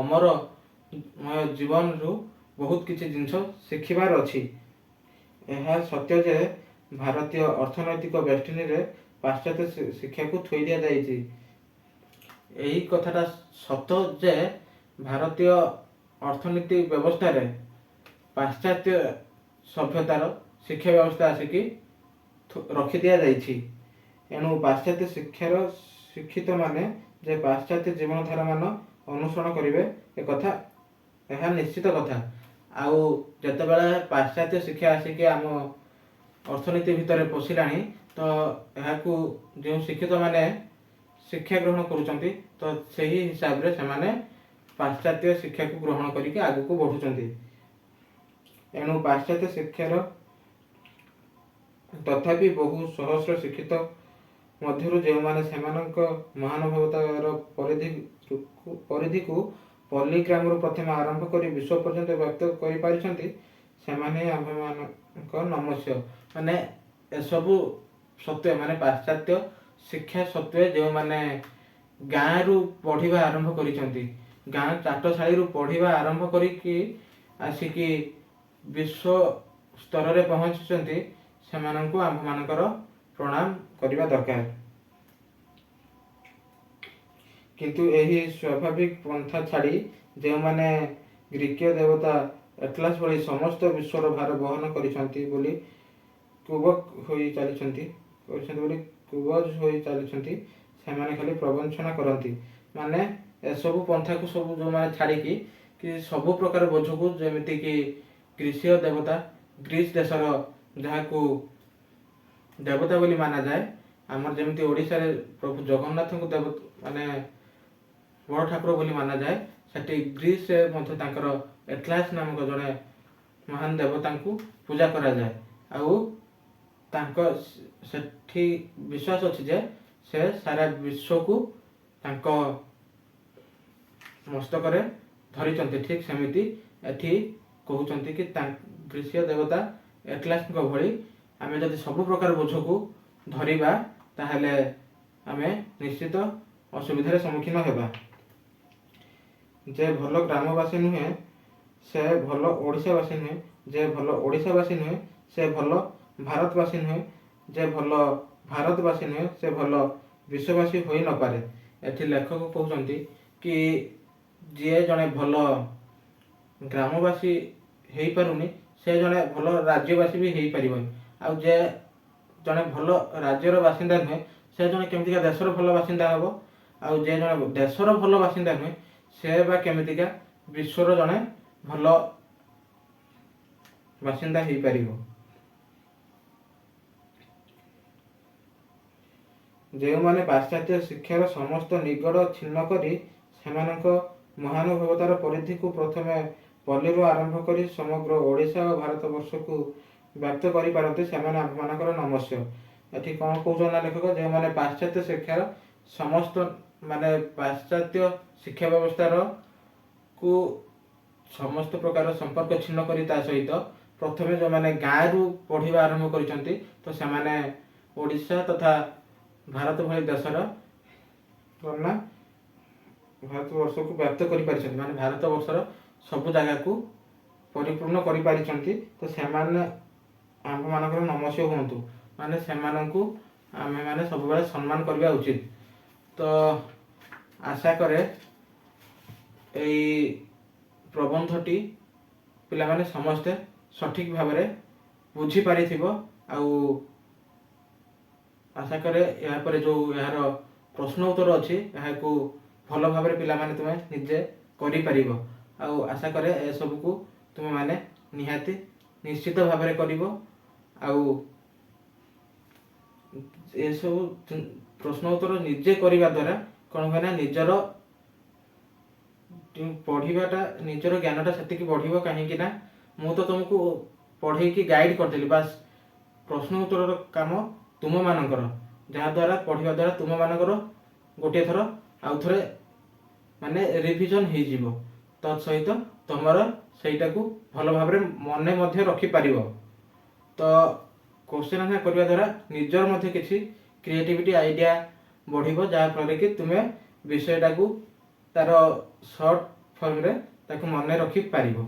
ଅମରମୟ ଜୀବନରୁ ବହୁତ କିଛି ଜିନିଷ ଶିଖିବାର ଅଛି। ଏହା ସତ୍ୟ ଯେ ଭାରତୀୟ ଅର୍ଥନୈତିକ ବେଷ୍ଟିନୀରେ ପାଶ୍ଚାତ୍ୟ ଶିକ୍ଷାକୁ ଥୋଇ ଦିଆଯାଇଛି। ଏହି କଥାଟା ସତ ଯେ ଭାରତୀୟ ଅର୍ଥନୀତି ବ୍ୟବସ୍ଥାରେ ପାଶ୍ଚାତ୍ୟ ସଭ୍ୟତାର ଶିକ୍ଷା ବ୍ୟବସ୍ଥା ଆସିକି ରଖି ଦିଆଯାଇଛି। ଏଣୁ ପାଶ୍ଚାତ୍ୟ ଶିକ୍ଷାର ଶିକ୍ଷିତମାନେ ଯେ ପାଶ୍ଚାତ୍ୟ ଜୀବନଧାରାମାନ ଅନୁସରଣ କରିବେ, ଏହା ନିଶ୍ଚିତ କଥା। ଆଉ ଯେତେବେଳେ ପାଶ୍ଚାତ୍ୟ ଶିକ୍ଷା ଆସିକି ଆମ ଅର୍ଥନୀତି ଭିତରେ ପଶିଲାଣି, ତ ଏହାକୁ ଯେଉଁ ଶିକ୍ଷିତମାନେ ଶିକ୍ଷା ଗ୍ରହଣ କରୁଛନ୍ତି, ତ ସେହି ହିସାବରେ ସେମାନେ ପାଶ୍ଚାତ୍ୟ ଶିକ୍ଷାକୁ ଗ୍ରହଣ କରିକି ଆଗକୁ ବଢ଼ୁଛନ୍ତି। ଏଣୁ ପାଶ୍ଚାତ୍ୟ ଶିକ୍ଷାର ତଥାପି ବହୁ ସହସ୍ର ଶିକ୍ଷିତ ମଧ୍ୟରୁ ଯେଉଁମାନେ ସେମାନଙ୍କ ମହାନୁଭବତାର ପରିଧିକୁ ପଲ୍ଲୀଗ୍ରାମରୁ ପ୍ରଥମେ ଆରମ୍ଭ କରି ବିଶ୍ୱ ପର୍ଯ୍ୟନ୍ତ ବ୍ୟକ୍ତ କରିପାରିଛନ୍ତି, ସେମାନେ ଆମ୍ଭମାନଙ୍କ ନମସ୍ୟ। ମାନେ ଏସବୁ ସତ୍ତ୍ୱେ, ମାନେ ପାଶ୍ଚାତ୍ୟ ଶିକ୍ଷା ସତ୍ତ୍ୱେ ଯେଉଁମାନେ ଗାଁରୁ ପଢ଼ିବା ଆରମ୍ଭ କରିଛନ୍ତି, ଗାଁ ଚାଟଶାଳୀରୁ ପଢ଼ିବା ଆରମ୍ଭ କରିକି ଆସିକି ବିଶ୍ୱ ସ୍ତରରେ ପହଞ୍ଚିଛନ୍ତି, ସେମାନଙ୍କୁ ଆମ୍ଭମାନଙ୍କର ପ୍ରଣାମ କରିବା ଦରକାର। କିନ୍ତୁ ଏହି ସ୍ୱାଭାବିକ ପନ୍ଥା ଛାଡ଼ି ଯେଉଁମାନେ ଗ୍ରୀକୀୟ ଦେବତା ଏଟଲାସ୍ ଭଳି ସମସ୍ତ ବିଶ୍ୱର ଭାର ବହନ କରିଛନ୍ତି ବୋଲି କୁବଜ ହୋଇ ଚାଲିଛନ୍ତି, ସେମାନେ ଖାଲି ପ୍ରବଞ୍ଚନା କରନ୍ତି। ମାନେ ଏସବୁ ପନ୍ଥାକୁ ସବୁ ଯେଉଁମାନେ ଛାଡ଼ିକି ସବୁ ପ୍ରକାର ବୋଝକୁ, ଯେମିତିକି ଗ୍ରୀସୀୟ ଦେବତା, ଗ୍ରୀସ୍ ଦେଶର ଯାହାକୁ ଦେବତା ବୋଲି ମାନାଯାଏ, ଆମର ଯେମିତି ଓଡ଼ିଶାରେ ପ୍ରଭୁ ଜଗନ୍ନାଥଙ୍କୁ ମାନେ ବଡ଼ ଠାକୁର ବୋଲି ମାନାଯାଏ, ସେଠି ଗ୍ରୀସରେ ମଧ୍ୟ ତାଙ୍କର ଏଟଲାସ୍ ନାମକ ଜଣେ ମହାନ ଦେବତାଙ୍କୁ ପୂଜା କରାଯାଏ। ଆଉ ତାଙ୍କ ସେଠି ବିଶ୍ୱାସ ଅଛି ଯେ ସେ ସାରା ବିଶ୍ୱକୁ ତାଙ୍କ ମସ୍ତକରେ ଧରିଛନ୍ତି। ଠିକ୍ ସେମିତି ଏଠି କହୁଛନ୍ତି କି ଗ୍ରୀସୀୟ ଦେବତା ଏଟଲାସଙ୍କ ଭଳି ଆମେ ଯଦି ସବୁ ପ୍ରକାର ବୋଝକୁ ଧରିବା, ତାହେଲେ ଆମେ ନିଶ୍ଚିତ ଅସୁବିଧାର ସମ୍ମୁଖୀନ ହେବା। ଯେ ଭଲ ଗ୍ରାମବାସୀ ନୁହେଁ ସେ ଭଲ ଓଡ଼ିଶାବାସୀ ନୁହେଁ, ଯେ ଭଲ ଓଡ଼ିଶାବାସୀ ନୁହେଁ ସେ ଭଲ ଭାରତବାସୀ ନୁହେଁ, ଯେ ଭଲ ଭାରତବାସୀ ନୁହେଁ ସେ ଭଲ ବିଶ୍ୱବାସୀ ହୋଇ ନପାରେ। ଏଠି ଲେଖକ କହୁଛନ୍ତି କି ଯିଏ ଜଣେ ଭଲ ଗ୍ରାମବାସୀ ହେଇପାରୁନି, ସେ ଜଣେ ଭଲ ରାଜ୍ୟବାସୀ ବି ହେଇପାରିବନି। ଆଉ ଯେ ଜଣେ ଭଲ ରାଜ୍ୟର ବାସିନ୍ଦା ନୁହେଁ, ସେ ଜଣେ କେମିତିକା ଦେଶର ଭଲ ବାସିନ୍ଦା ହେବ। ଆଉ ଯେ ଜଣେ ଦେଶର ଭଲ ବାସିନ୍ଦା ନୁହେଁ, ସେ ବା କେମିତିକା ବିଶ୍ୱର ଜଣେ ଭଲ ବାସିନ୍ଦା ହେଇପାରିବ। ଯେଉଁମାନେ ପାଶ୍ଚାତ୍ୟ ଶିକ୍ଷାର ସମସ୍ତ ନିଗଡ଼ ଛିନ୍ନ କରି ସେମାନଙ୍କ ମହାନୁଭବତାର ପରିଧିକୁ ପ୍ରଥମେ ପଲ୍ଲୀରୁ ଆରମ୍ଭ କରି ସମଗ୍ର ଓଡ଼ିଶା ଓ ଭାରତବର୍ଷକୁ ବ୍ୟକ୍ତ କରିପାରନ୍ତି, ସେମାନେ ଆମ୍ଭମାନଙ୍କର ନମସ୍ୟ। ଏଠି କ'ଣ କହୁଛନ୍ତି ନା ଲେଖକ, ଯେଉଁମାନେ ପାଶ୍ଚାତ୍ୟ ଶିକ୍ଷାର ସମସ୍ତ, ମାନେ ପାଶ୍ଚାତ୍ୟ ଶିକ୍ଷା ବ୍ୟବସ୍ଥାର କୁ ସମସ୍ତ ପ୍ରକାର ସମ୍ପର୍କ ଛିନ୍ନ କରି ତା ସହିତ ପ୍ରଥମେ ଯେଉଁମାନେ ଗାଁରୁ ପଢ଼ିବା ଆରମ୍ଭ କରିଛନ୍ତି, ତ ସେମାନେ ଓଡ଼ିଶା ତଥା ଭାରତ ଭଳି ଦେଶର ଭାରତବର୍ଷକୁ ବ୍ୟକ୍ତ କରିପାରିଛନ୍ତି, ମାନେ ଭାରତବର୍ଷର ସବୁ ଜାଗାକୁ ପରିପୂର୍ଣ୍ଣ କରିପାରିଛନ୍ତି। ତ ସେମାନେ ଆମମାନଙ୍କର ନମସ୍ୟ ହୁଅନ୍ତୁ, ମାନେ ସେମାନଙ୍କୁ ଆମେମାନେ ସବୁବେଳେ ସମ୍ମାନ କରିବା ଉଚିତ। ତ ଆଶା କରେ ଏଇ ପ୍ରବନ୍ଧଟି ପିଲାମାନେ ସମସ୍ତେ ସଠିକ୍ ଭାବରେ ବୁଝିପାରିଥିବ। ଆଉ ଆଶା କରେ ଏହାପରେ ଯେଉଁ ଏହାର ପ୍ରଶ୍ନ ଉତ୍ତର ଅଛି ଏହାକୁ ଭଲ ଭାବରେ ପିଲାମାନେ ତୁମେ ନିଜେ କରିପାରିବ। ଆଉ ଆଶା କରେ ଏସବୁକୁ ତୁମେମାନେ ନିହାତି ନିଶ୍ଚିତ ଭାବରେ କରିବ। ଆଉ ଏସବୁ ପ୍ରଶ୍ନ ଉତ୍ତର ନିଜେ କରିବା ଦ୍ୱାରା କ'ଣ ହୁଏ ନା, ନିଜର ପଢ଼ିବାଟା, ନିଜର ଜ୍ଞାନଟା ସେତିକି ବଢ଼ିବ। କାହିଁକି ନା ମୁଁ ତ ତୁମକୁ ପଢ଼େଇକି ଗାଇଡ଼ କରିଦେଲି, ବାସ୍ ପ୍ରଶ୍ନ ଉତ୍ତରର କାମ ତୁମମାନଙ୍କର, ଯାହାଦ୍ୱାରା ପଢ଼ିବା ଦ୍ୱାରା ତୁମମାନଙ୍କର ଗୋଟିଏ ଥର ଆଉ ଥରେ ମାନେ ରିଭିଜନ୍ ହେଇଯିବ। ତତ୍ ସହିତ ତୁମର ସେଇଟାକୁ ଭଲ ଭାବରେ ମନେ ମଧ୍ୟ ରଖିପାରିବ। ତ କୋଶ୍ଚିନ୍ ଆନ୍ସର୍ କରିବା ଦ୍ୱାରା ନିଜର ମଧ୍ୟ କିଛି କ୍ରିଏଟିଭିଟି ଆଇଡ଼ିଆ ବଢ଼ିବ, ଯାହାଫଳରେ କି ତୁମେ ବିଷୟଟାକୁ ତାର ସର୍ଟ ଫର୍ମରେ ତାକୁ ମନେ ରଖିପାରିବ।